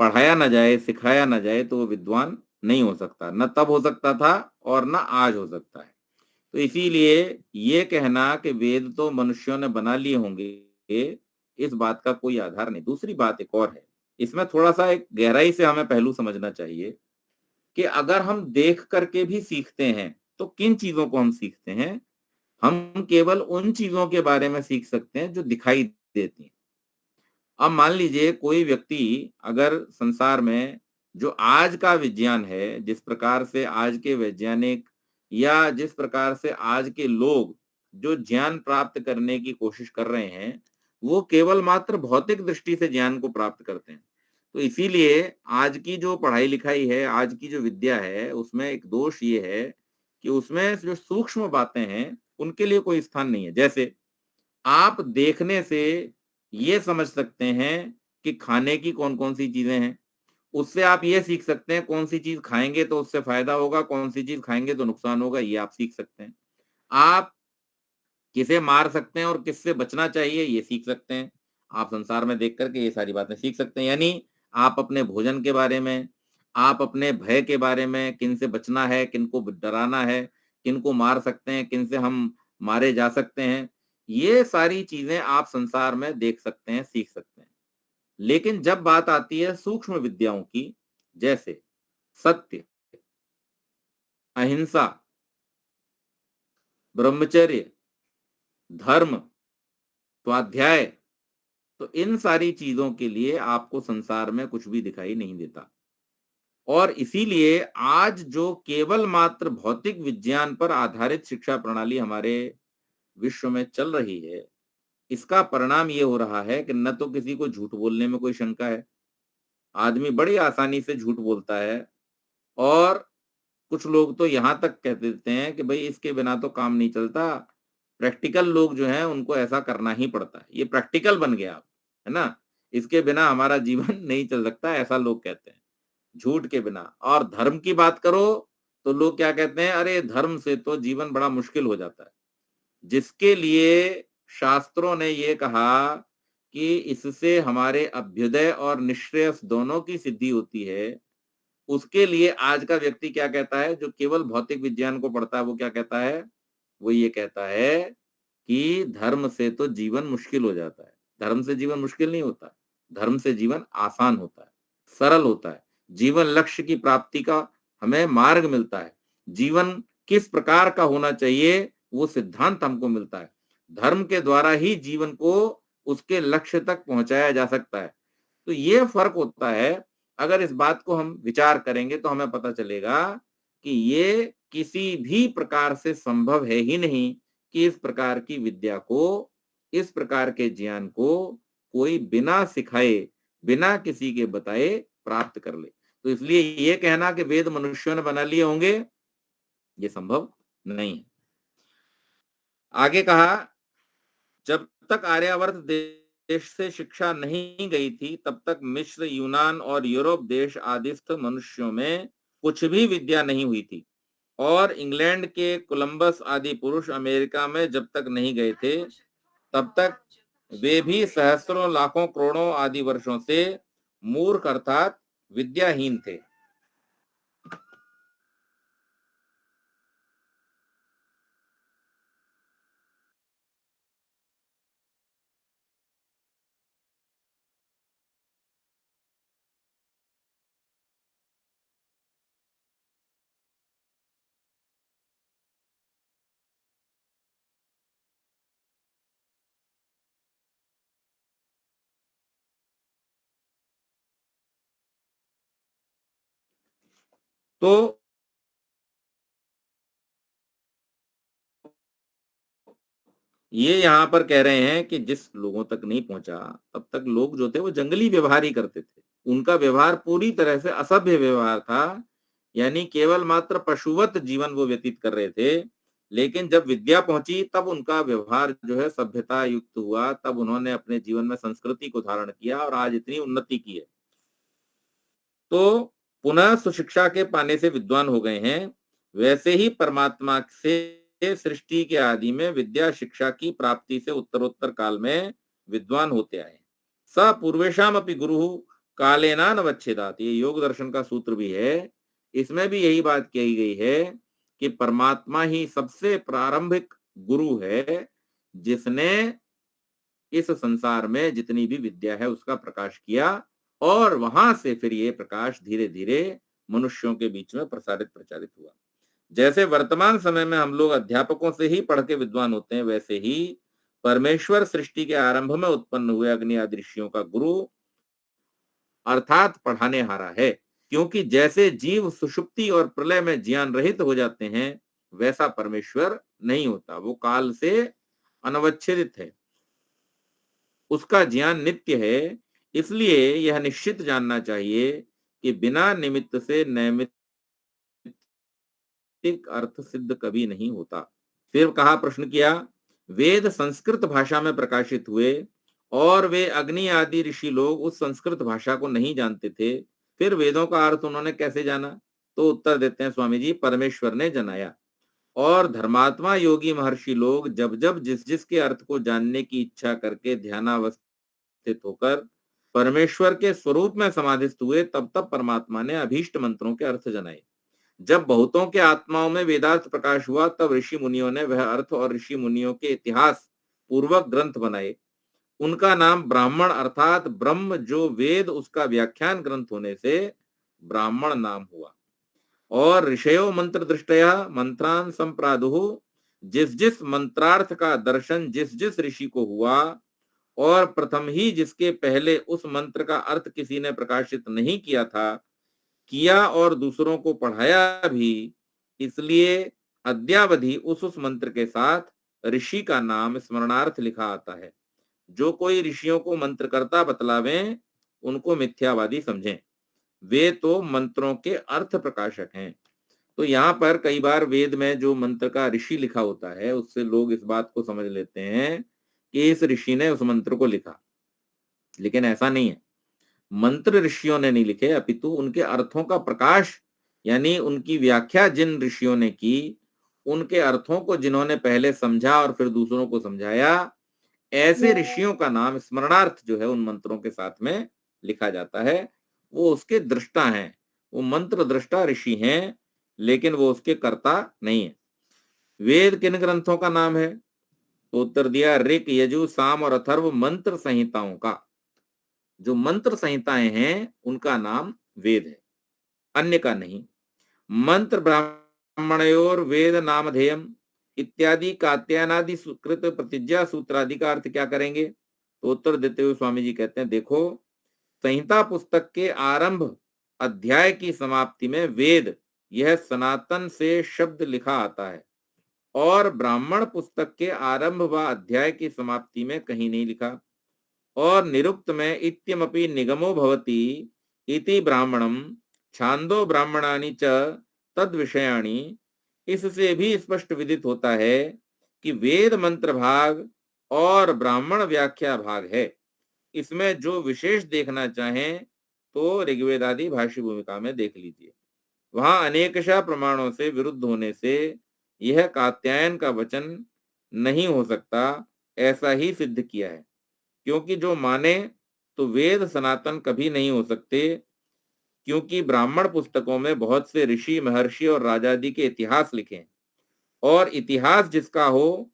पढ़ाया ना जाए, सिखाया ना जाए तो वो विद्वान नहीं हो सकता। न तब हो सकता था और न आज हो सकता है। तो इसीलिए ये कहना कि वेद तो मनुष्यों ने बना लिए होंगे, इस बात का कोई आधार नहीं। दूसरी बात एक और है, इसमें थोड़ा सा एक गहराई से हमें पहलू समझना चाहिए कि अगर हम देख करके भी सीखते हैं तो किन चीजों को हम सीखते हैं? हम केवल उन चीजों के बारे में सीख सकते हैं जो दिखाई देती हैं। अब मान लीजिए कोई व्यक्ति अगर संसार में जो आज का विज्ञान है, जिस प्रकार से आज के वैज्ञानिक या जिस प्रकार से आज के लोग जो ज्ञान प्राप्त करने की कोशिश कर रहे हैं, वो केवल मात्र भौतिक दृष्टि से ज्ञान को प्राप्त करते हैं। तो इसीलिए आज की जो पढ़ाई लिखाई है, आज की जो विद्या है, उसमें एक दोष ये है कि उसमें जो सूक्ष्म बातें हैं, उनके लिए कोई स्थान नहीं है। जैसे आप देखने से ये समझ सकते हैं कि खाने की कौन-कौन सी चीजें हैं। उससे आप ये सीख सकते हैं कौन सी चीज खाएँगे तो उससे फायदा होगा, कौन सी चीज खाएँगे तो नुकसान होगा, ये आप सीख सकते हैं। आप किसे मार सकते हैं और किससे बचना चाहिए, ये सीख सकते हैं। आप संसार में देख कर के ये सारी बातें सीख सकते हैं। यानी आप अपने भोजन के बारे में, आप अपने भय के बारे में, किनसे बचना है, किनको डराना है, किनको मार सकते हैं, किनसे हम मारे जा सकते हैं, ये सारी चीजें आप संसार में देख सकते हैं, सीख सकते हैं। लेकिन जब बात आती है सूक्ष्म विद्याओं की, जैसे सत्य, अहिंसा, ब्रह्मचर्य, धर्म, स्वाध्याय, तो इन सारी चीजों के लिए आपको संसार में कुछ भी दिखाई नहीं देता। और इसीलिए आज जो केवल मात्र भौतिक विज्ञान पर आधारित शिक्षा प्रणाली हमारे विश्व में चल रही है, इसका परिणाम ये हो रहा है कि न तो किसी को झूठ बोलने में कोई शंका है, आदमी बड़ी आसानी से झूठ बोलता है, और कुछ लोग तो यहाँ तक कह देते हैं कि भाई इसके बिना तो काम नहीं चलता, प्रैक्टिकल लोग जो हैं उनको ऐसा करना ही पड़ता है, ये प्रैक्टिकल बन गया अब, है ना, इसके बिना हमारा जीवन नहीं चल सकता, ऐसा लोग कहते हैं झूठ के बिना। और धर्म की बात करो तो लोग क्या कहते हैं, अरे धर्म से तो जीवन बड़ा मुश्किल हो जाता है, जिसके लिए शास्त्रों ने ये कहा कि इससे हमारे अभ्युदय और निश्रेयस दोनों की सिद्धि होती है, उसके लिए आज का व्यक्ति क्या कहता है, जो केवल भौतिक विज्ञान को पढ़ता है, वो क्या कहता है वो ये कहता है कि धर्म से तो जीवन मुश्किल हो जाता है। धर्म से जीवन मुश्किल नहीं होता, धर्म से जीवन आसान होता है, सरल होता है। जीवन लक्ष्य की प्राप्ति का हमें मार्ग मिलता है। जीवन किस प्रकार का होना चाहिए वो सिद्धांत हमको मिलता है। धर्म के द्वारा ही जीवन को उसके लक्ष्य तक पहुंचाया जा सकता है। तो ये फर्क होता है। अगर इस बात को हम विचार करेंगे तो हमें पता चलेगा कि ये किसी भी प्रकार से संभव है ही नहीं कि इस प्रकार की विद्या को, इस प्रकार के ज्ञान को कोई बिना सिखाए, बिना किसी के बताए प्राप्त कर ले। तो इसलिए ये कहना कि वेद मनुष्यों ने बना लिए होंगे, ये संभव नहीं है। आगे कहा, जब तक आर्यावर्त देश से शिक्षा नहीं गई थी तब तक मिस्र, यूनान और यूरोप देश आदिस्थ मनुष्यों में कुछ भी विद्या नहीं हुई थी। और इंग्लैंड के कोलंबस आदि पुरुष अमेरिका में जब तक नहीं गए थे तब तक वे भी सहस्त्रों, लाखों, करोड़ों आदि वर्षों से मूर्ख अर्थात विद्याहीन थे। तो ये यहाँ पर कह रहे हैं कि जिस लोगों तक नहीं पहुंचा तब तक लोग जो थे वो जंगली व्यवहार ही करते थे। उनका व्यवहार पूरी तरह से असभ्य व्यवहार था, यानी केवल मात्र पशुवत जीवन वो व्यतीत कर रहे थे। लेकिन जब विद्या पहुंची तब उनका व्यवहार जो है सभ्यता युक्त हुआ, तब उन्होंने अपने जीवन में संस्कृति को धारण किया और आज इतनी उन्नति की है। तो पुनः सुशिक्षा के पाने से विद्वान हो गए हैं। वैसे ही परमात्मा से सृष्टि के आदि में विद्या शिक्षा की प्राप्ति से उत्तरोत्तर काल में विद्वान होते आए। स पूर्वेशम अपि गुरु कालेना नवच्छेदात, ये योग दर्शन का सूत्र भी है। इसमें भी यही बात कही गई है कि परमात्मा ही सबसे प्रारंभिक गुरु है, जिसने इस संसार में जितनी भी विद्या है उसका प्रकाश किया और वहां से फिर ये प्रकाश धीरे धीरे मनुष्यों के बीच में प्रसारित प्रचारित हुआ। जैसे वर्तमान समय में हम लोग अध्यापकों से ही पढ़ के विद्वान होते हैं, वैसे ही परमेश्वर सृष्टि के आरंभ में उत्पन्न हुए अग्नि आदि ऋषियों का गुरु अर्थात पढ़ाने हारा है। क्योंकि जैसे जीव सुषुप्ति और प्रलय में ज्ञान रहित हो जाते हैं, वैसा परमेश्वर नहीं होता। वो काल से अनवच्छेदित है, उसका ज्ञान नित्य है। इसलिए यह निश्चित जानना चाहिए कि बिना निमित्त से नैमित्तिक अर्थ सिद्ध कभी नहीं होता। फिर कहा, प्रश्न किया, वेद संस्कृत भाषा में प्रकाशित हुए और वे अग्नि आदि ऋषि लोग उस संस्कृत भाषा को नहीं जानते थे, फिर वेदों का अर्थ उन्होंने कैसे जाना? तो उत्तर देते हैं स्वामी जी, परमेश्वर ने जनाया। और धर्मात्मा योगी महर्षि लोग जब जब जिस जिस के अर्थ को जानने की इच्छा करके ध्यानावस्थित होकर परमेश्वर के स्वरूप में समाधिस्थ हुए, तब तब परमात्मा ने अभीष्ट मंत्रों के अर्थ जनाए। जब बहुतों के आत्माओं में वेदार्थ प्रकाश हुआ, तब ऋषि मुनियों ने वह अर्थ और ऋषि मुनियों के इतिहास पूर्वक ग्रंथ बनाए। उनका नाम ब्राह्मण अर्थात ब्रह्म जो वेद उसका व्याख्यान ग्रंथ होने से ब्राह्मण नाम हुआ। और ऋषयो मंत्र दृष्टया मंत्रान संप्रादुः, जिस जिस मंत्रार्थ का दर्शन जिस जिस ऋषि को हुआ और प्रथम ही जिसके पहले उस मंत्र का अर्थ किसी ने प्रकाशित नहीं किया था, किया और दूसरों को पढ़ाया भी, इसलिए अद्यावधि उस मंत्र के साथ ऋषि का नाम स्मरणार्थ लिखा आता है। जो कोई ऋषियों को मंत्र करता बतलावें, उनको मिथ्यावादी समझें। वे तो मंत्रों के अर्थ प्रकाशक हैं। तो यहाँ पर कई बार वेद में जो मंत्र का ऋषि लिखा होता है, उससे लोग इस बात को समझ लेते हैं कि इस ऋषि ने उस मंत्र को लिखा, लेकिन ऐसा नहीं है। मंत्र ऋषियों ने नहीं लिखे, अपितु उनके अर्थों का प्रकाश, यानी उनकी व्याख्या जिन ऋषियों ने की, उनके अर्थों को जिन्होंने पहले समझा और फिर दूसरों को समझाया, ऐसे ऋषियों का नाम स्मरणार्थ जो है उन मंत्रों के साथ में लिखा जाता है। वो उसके दृष्टा हैं, वो मंत्र दृष्टा ऋषि हैं, लेकिन वो उसके कर्ता नहीं है। वेद किन ग्रंथों का नाम है? तो उत्तर दिया ऋक, यजु, साम और अथर्व मंत्र संहिताओं का। जो मंत्र संहिताएं हैं उनका नाम वेद है, अन्य का नहीं। मंत्र ब्राह्मणयोर वेद नामधेयम इत्यादि कात्यायनादि सुकृत प्रतिज्ञा सूत्रादि का अर्थ क्या करेंगे? तो उत्तर देते हुए स्वामी जी कहते हैं, देखो संहिता पुस्तक के आरंभ अध्याय की समाप्ति में वेद यह सनातन से शब्द लिखा आता है, और ब्राह्मण पुस्तक के आरंभ व अध्याय की समाप्ति में कहीं नहीं लिखा। और निरुक्त में इत्यमपि निगमो भवति इति ब्राह्मणम छांदो ब्राह्मणानि च तद विषयाणि, इससे भी स्पष्ट विदित होता है कि वेद मंत्र भाग और ब्राह्मण व्याख्या भाग है। इसमें जो विशेष देखना चाहें तो ऋग्वेद आदि भाष्य भूमिका में देख लीजिए। वहां अनेकशः प्रमाणों से विरुद्ध होने से यह कात्यायन का वचन नहीं हो सकता, ऐसा ही सिद्ध किया है। क्योंकि जो माने तो वेद सनातन कभी नहीं हो सकते, क्योंकि ब्राह्मण पुस्तकों में बहुत से ऋषि, महर्षि और राजादि के इतिहास लिखे हैं, और इतिहास जिसका हो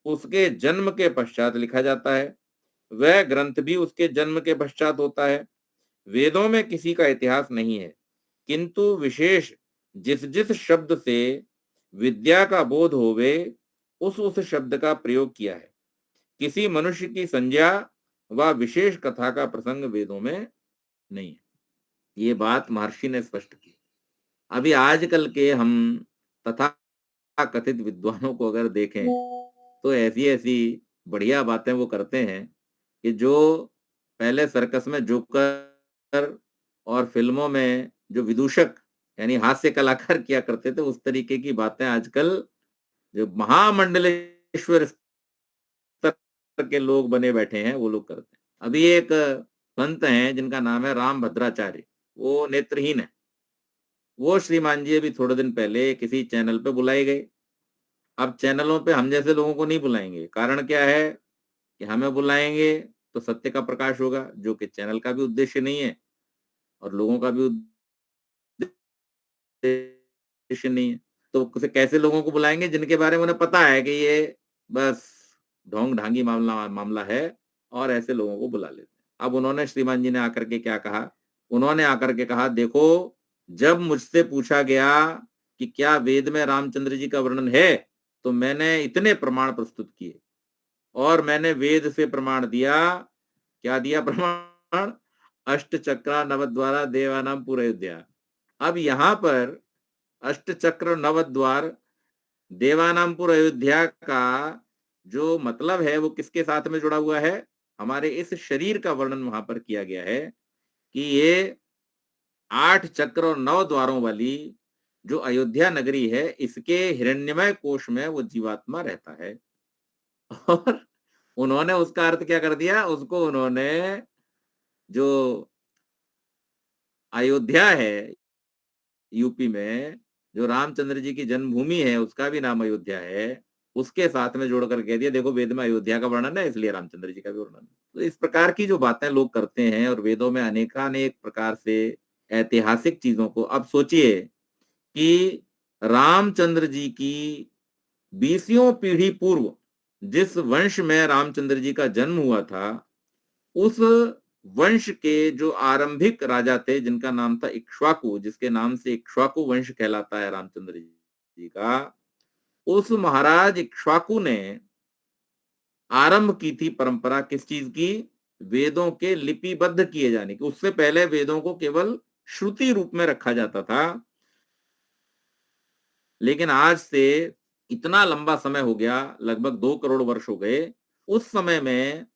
उसके जन्म के पश्चात लिखा जाता है, वह ग्रंथ भी उसके जन्म के पश्चात होता है। वेदों में किसी का इतिहास नहीं है, किंतु विशेष जिस जिस शब्द से विद्या का बोध होवे उस शब्द का प्रयोग किया है। किसी मनुष्य की संज्ञा व विशेष कथा का प्रसंग वेदों में नहीं है। ये बात महर्षि ने स्पष्ट की। अभी आजकल के हम तथा कथित विद्वानों को अगर देखें तो ऐसी ऐसी बढ़िया बातें वो करते हैं कि जो पहले सर्कस में जोकर और फिल्मों में जो विदूषक यानी हास्य कलाकार किया करते थे, उस तरीके की बातें आजकल जो महामंडलेश्वर स्तर के लोग बने बैठे हैं वो लोग करते हैं। अभी एक संत हैं जिनका नाम है राम भद्राचार्य, वो नेत्रहीन है। वो श्रीमान जी अभी थोड़े दिन पहले किसी चैनल पे बुलाए गए। अब चैनलों पे हम जैसे लोगों को नहीं बुलाएंगे, कारण क्या है कि हमें बुलाएंगे तो सत्य का प्रकाश होगा, जो कि चैनल का भी उद्देश्य नहीं है और लोगों का भी उद्देश्य नहीं है। तो कैसे लोगों को बुलाएंगे जिनके बारे में उन्हें पता है कि ये बस ढोंग ढांगी मामला है, और ऐसे लोगों को बुला लेते हैं। अब उन्होंने श्रीमान जी ने आकर के क्या कहा, उन्होंने आकर के कहा, देखो जब मुझसे पूछा गया कि क्या वेद में रामचंद्र जी का वर्णन है, तो मैंने इतने प्रमाण प्रस्तुत किए और मैंने वेद से प्रमाण दिया। क्या दिया प्रमाण? अष्ट चक्र नवद्वारा देवानाम पुरयोध्या। अब यहाँ पर अष्ट चक्र नवद्वार देवानामपुर अयोध्या का जो मतलब है वो किसके साथ में जुड़ा हुआ है? हमारे इस शरीर का वर्णन वहां पर किया गया है कि ये 8 चक्र और 9 द्वारों वाली जो अयोध्या नगरी है, इसके हिरण्यमय कोश में वो जीवात्मा रहता है। और उन्होंने उसका अर्थ क्या कर दिया? उसको उन्होंने जो अयोध्या है यूपी में, जो रामचंद्र जी की जन्मभूमि है उसका भी नाम अयोध्या है, उसके साथ में जोड़कर कह दिया देखो वेद में अयोध्या का वर्णन है इसलिए रामचंद्र जी का भी वर्णन है। तो इस प्रकार की जो बातें लोग करते हैं, और वेदों में अनेकानेक प्रकार से ऐतिहासिक चीजों को, अब सोचिए कि रामचंद्र जी की 20वीं पीढ़ी पूर्व जिस वंश में रामचंद्र जी का जन्म हुआ था, उस वंश के जो आरंभिक राजा थे जिनका नाम था इक्ष्वाकु, जिसके नाम से इक्ष्वाकु वंश कहलाता है रामचंद्र जी का, उस महाराज इक्ष्वाकु ने आरंभ की थी परंपरा किस चीज की? वेदों के लिपिबद्ध किए जाने की। उससे पहले वेदों को केवल श्रुति रूप में रखा जाता था, लेकिन आज से इतना लंबा समय हो गया, लगभग 2 करोड़ वर्ष हो गए। उस समय में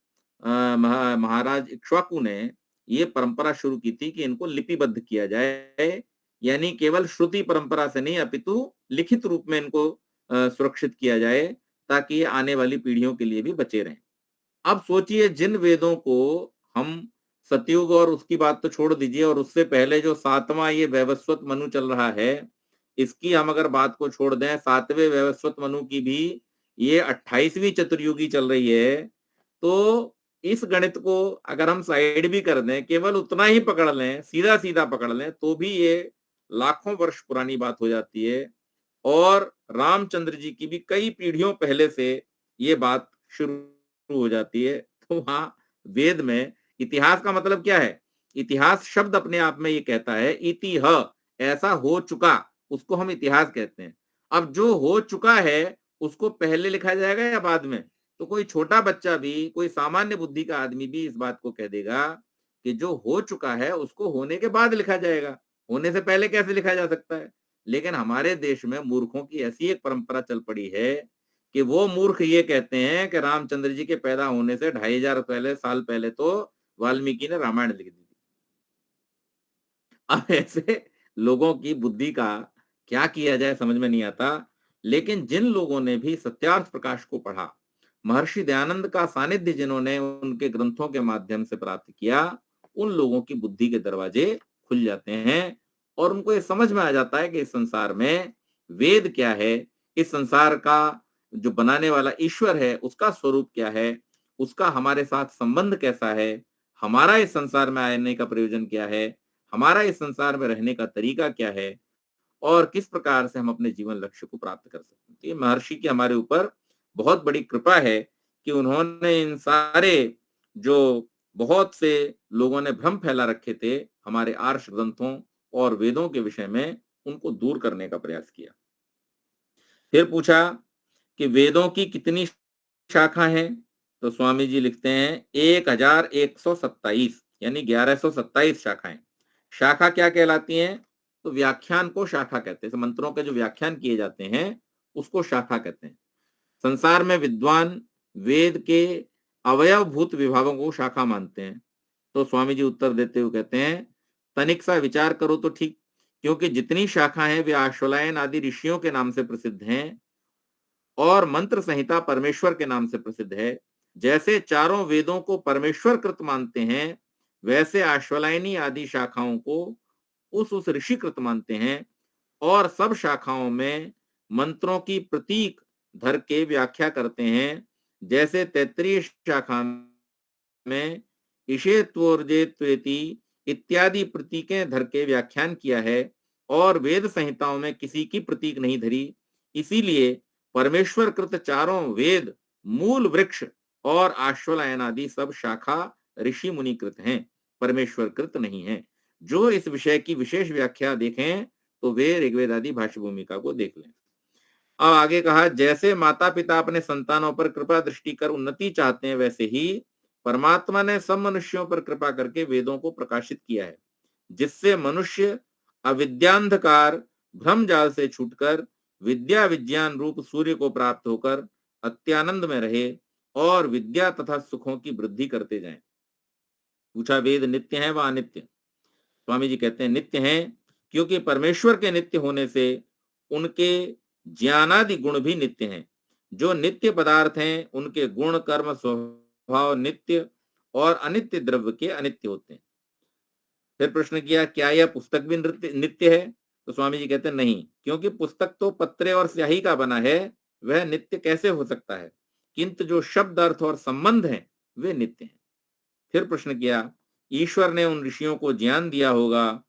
महाराज इक्ष्वाकु ने ये परंपरा शुरू की थी कि इनको लिपिबद्ध किया जाए, यानी केवल श्रुति परंपरा से नहीं अपितु लिखित रूप में इनको सुरक्षित किया जाए, ताकि ये आने वाली पीढ़ियों के लिए भी बचे रहें। अब सोचिए जिन वेदों को हम सतयुग, और उसकी बात तो छोड़ दीजिए, और उससे पहले जो 7वां ये वैवस्वत मनु चल रहा है, इसकी हम अगर बात को छोड़ दें, 7वें वैवस्वत मनु की भी ये 28वीं चतुर्युगी चल रही है, तो इस गणित को अगर हम साइड भी कर दें, केवल उतना ही पकड़ लें, सीधा सीधा पकड़ लें, तो भी ये लाखों वर्ष पुरानी बात हो जाती है। और रामचंद्र जी की भी कई पीढ़ियों पहले से ये बात शुरू हो जाती है। तो वहां वेद में इतिहास का मतलब क्या है? इतिहास शब्द अपने आप में ये कहता है इतिह, ऐसा हो चुका, उसको हम इतिहास कहते हैं। अब जो हो चुका है उसको पहले लिखा जाएगा या बाद में? तो कोई छोटा बच्चा भी, कोई सामान्य बुद्धि का आदमी भी इस बात को कह देगा कि जो हो चुका है उसको होने के बाद लिखा जाएगा, होने से पहले कैसे लिखा जा सकता है? लेकिन हमारे देश में मूर्खों की ऐसी एक परंपरा चल पड़ी है कि वो मूर्ख ये कहते हैं कि रामचंद्र जी के पैदा होने से 2500 साल पहले तो वाल्मीकि ने रामायण लिख दी थी। अब ऐसे लोगों की बुद्धि का क्या किया जाए समझ में नहीं आता। लेकिन जिन लोगों ने भी सत्यार्थ प्रकाश को पढ़ा, महर्षि दयानंद का सानिध्य जिन्होंने उनके ग्रंथों के माध्यम से प्राप्त किया, उन लोगों की बुद्धि के दरवाजे खुल जाते हैं और उनको ये समझ में आ जाता है कि इस संसार में वेद क्या है, इस संसार का जो बनाने वाला ईश्वर है उसका स्वरूप क्या है, उसका हमारे साथ संबंध कैसा है, हमारा इस संसार में आने का प्रयोजन क्या है, हमारा इस संसार में रहने का तरीका क्या है और किस प्रकार से हम अपने जीवन लक्ष्य को प्राप्त कर सकते हैं। तो ये महर्षि की हमारे ऊपर बहुत बड़ी कृपा है कि उन्होंने इन सारे जो बहुत से लोगों ने भ्रम फैला रखे थे हमारे आर्ष ग्रंथों और वेदों के विषय में, उनको दूर करने का प्रयास किया। फिर पूछा कि वेदों की कितनी शाखा हैं? तो स्वामी जी लिखते हैं 1127, यानी 1127 शाखाएं। शाखा क्या कहलाती हैं? तो व्याख्यान को शाखा कहते हैं। मंत्रों के जो व्याख्यान किए जाते हैं उसको शाखा कहते हैं। संसार में विद्वान वेद के अवयवभूत विभागों को शाखा मानते हैं। तो स्वामी जी उत्तर देते हुए कहते हैं, तनिक सा विचार करो तो ठीक, क्योंकि जितनी शाखा हैं वे आश्वलायन आदि ऋषियों के नाम से प्रसिद्ध हैं और मंत्र संहिता परमेश्वर के नाम से प्रसिद्ध है। जैसे चारों वेदों को परमेश्वर कृत मानते हैं, वैसे आश्वलायनी आदि शाखाओं को उस ऋषि कृत मानते हैं और सब शाखाओं में मंत्रों की प्रतीक धर के व्याख्या करते हैं। जैसे तैत्तिरीय शाखा में ईशेत्वोर्जेत्वेति इत्यादि प्रतीकें धर के व्याख्यान किया है और वेद संहिताओं में किसी की प्रतीक नहीं धरी। इसीलिए परमेश्वर कृत चारों वेद मूल वृक्ष और आश्वलायन आदि सब शाखा ऋषि मुनि कृत हैं, परमेश्वर कृत नहीं है। जो इस विषय की विशेष व्याख्या देखें तो वे ऋग्वेद आदि भाष्य भूमिका को देख लें। अब आगे कहा, जैसे माता पिता अपने संतानों पर कृपा दृष्टि कर उन्नति चाहते हैं, वैसे ही परमात्मा ने सब मनुष्यों पर कृपा करके वेदों को प्रकाशित किया है, जिससे मनुष्य अविद्यांधकार भ्रम जाल से छूटकर विद्या विज्ञान रूप सूर्य को प्राप्त होकर अत्यानंद में रहे और विद्या तथा सुखों की वृद्धि करते जाएं। पूछा, वेद नित्य है व अनित्य? स्वामी जी कहते हैं नित्य हैं, क्योंकि परमेश्वर के नित्य होने से उनके ज्ञानादि गुण भी नित्य हैं। जो नित्य पदार्थ हैं उनके गुण कर्म स्वभाव नित्य और अनित्य द्रव्य के अनित्य होते हैं। फिर प्रश्न किया, क्या यह पुस्तक भी नित्य है? तो स्वामी जी कहते हैं नहीं, क्योंकि पुस्तक तो पत्रे और स्याही का बना है, वह नित्य कैसे हो सकता है? किंतु जो शब्द अर्थ और संबंध हैं वे नित्य हैं। फिर प्रश्न किया, ईश्वर ने उन ऋषियों को ज्ञान दिया होगा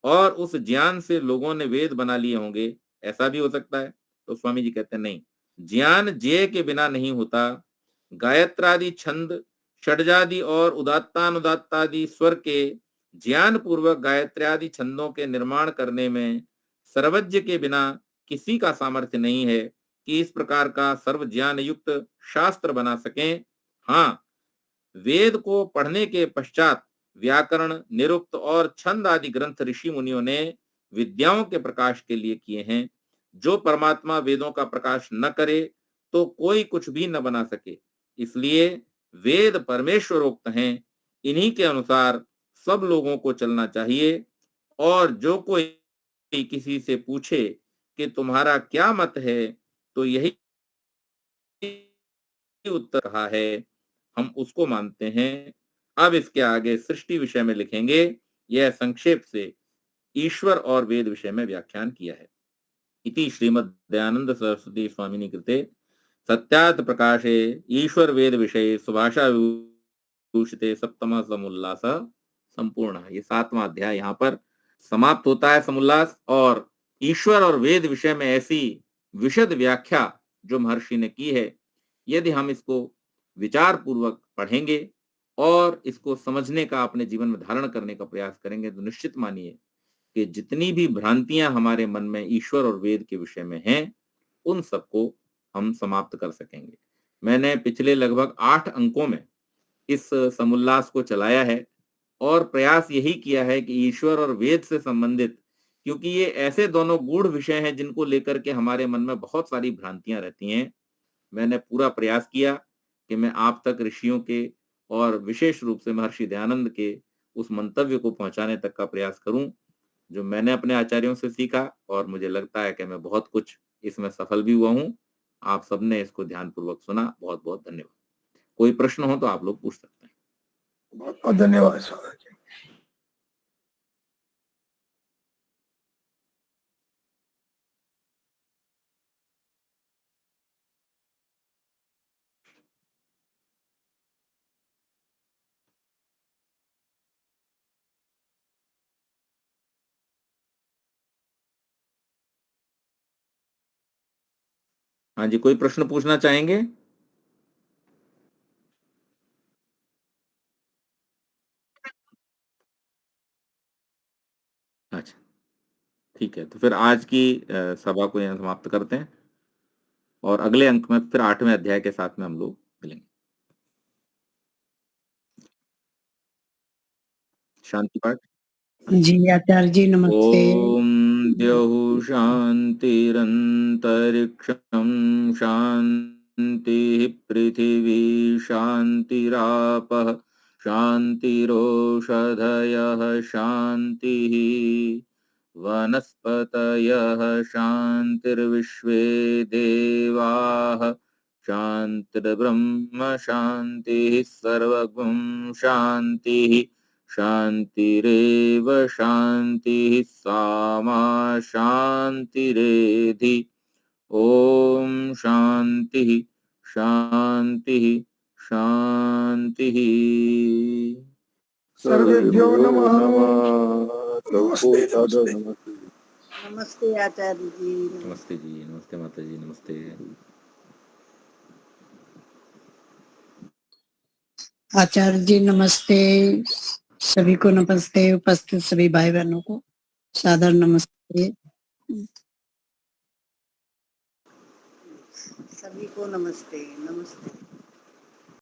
और उस ज्ञान से लोगों ने वेद बना लिए होंगे, ऐसा भी हो सकता है? तो स्वामी जी कहते हैं नहीं, ज्ञान ज्ञेय के बिना नहीं होता। गायत्रादि छंद षड्जादि और उदात्तानुदात्तादि स्वर के ज्ञान पूर्वक गायत्रादि छंदों के निर्माण करने में सर्वज्ञ के बिना किसी का सामर्थ्य नहीं है कि इस प्रकार का सर्व ज्ञान युक्त शास्त्र बना सकें। हाँ, वेद को पढ़ने के पश्चात व्याकरण, निरुक्त और छंद आदि ग्रंथ ऋषि मुनियों ने विद्याओं के प्रकाश के लिए किए हैं। जो परमात्मा वेदों का प्रकाश न करे तो कोई कुछ भी न बना सके। इसलिए वेद परमेश्वरोक्त हैं, इन्हीं के अनुसार सब लोगों को चलना चाहिए। और जो कोई किसी से पूछे कि तुम्हारा क्या मत है, तो यही उत्तर कहा है, हम उसको मानते हैं। अब इसके आगे सृष्टि विषय में लिखेंगे। यह संक्षेप से ईश्वर और वेद विषय में व्याख्यान किया है। इति श्रीमद् दयानंद सरस्वती स्वामिनी कृते सत्यार्थ प्रकाशे ईश्वर वेद विषये सुभाषा विभूषिते सप्तम समुल्लास संपूर्ण। ये 7वां अध्याय यहाँ पर समाप्त होता है, समुल्लास। और ईश्वर और वेद विषय में ऐसी विशद व्याख्या जो महर्षि ने की है, यदि हम इसको विचार पूर्वक पढ़ेंगे और इसको समझने का, अपने जीवन में धारण करने का प्रयास करेंगे, तो निश्चित मानिए कि जितनी भी भ्रांतियां हमारे मन में ईश्वर और वेद के विषय में हैं, उन सबको हम समाप्त कर सकेंगे। मैंने पिछले लगभग 8 अंकों में इस समुल्लास को चलाया है और प्रयास यही किया है कि ईश्वर और वेद से संबंधित, क्योंकि ये ऐसे दोनों गूढ़ विषय हैं जिनको लेकर के हमारे मन में बहुत सारी भ्रांतियां रहती हैं। मैंने पूरा प्रयास किया कि मैं आप तक ऋषियों के और विशेष रूप से महर्षि दयानंद के उस मंतव्य को पहुंचाने तक का प्रयास करूं जो मैंने अपने आचार्यों से सीखा, और मुझे लगता है कि मैं बहुत कुछ इसमें सफल भी हुआ हूं। आप सबने इसको ध्यानपूर्वक सुना, बहुत बहुत धन्यवाद। कोई प्रश्न हो तो आप लोग पूछ सकते हैं। बहुत बहुत धन्यवाद स्वागत जी। हाँ जी, कोई प्रश्न पूछना चाहेंगे? अच्छा, ठीक है, तो फिर आज की सभा को यहाँ समाप्त करते हैं और अगले अंक में फिर 8वें अध्याय के साथ में हम लोग मिलेंगे। शांति पाठ। जी आचार्य जी नमस्ते। ओम द्यौः शान्तिरन्तरिक्षं शान्तिः पृथिवी शान्तिरापः शान्तिरोषधयः शान्तिः वनस्पतयः शान्तिर्विश्वे देवाः शान्तिर्ब्रह्म शान्तिः सर्वगुं शान्तिः शान्तिरेव शान्तिः सामा शान्तिरेधि। ॐ शान्तिः शान्तिः शान्तिः। सर्वेभ्यो नमः। नमस्ते नमस्ते। नमस्ते आचार्य जी। नमस्ते जी, नमस्ते माता जी, नमस्ते। आचार्य जी नमस्ते। सभी को नमस्ते। उपस्थित सभी भाई बहनों को सादर नमस्ते। सभी को नमस्ते। नमस्ते।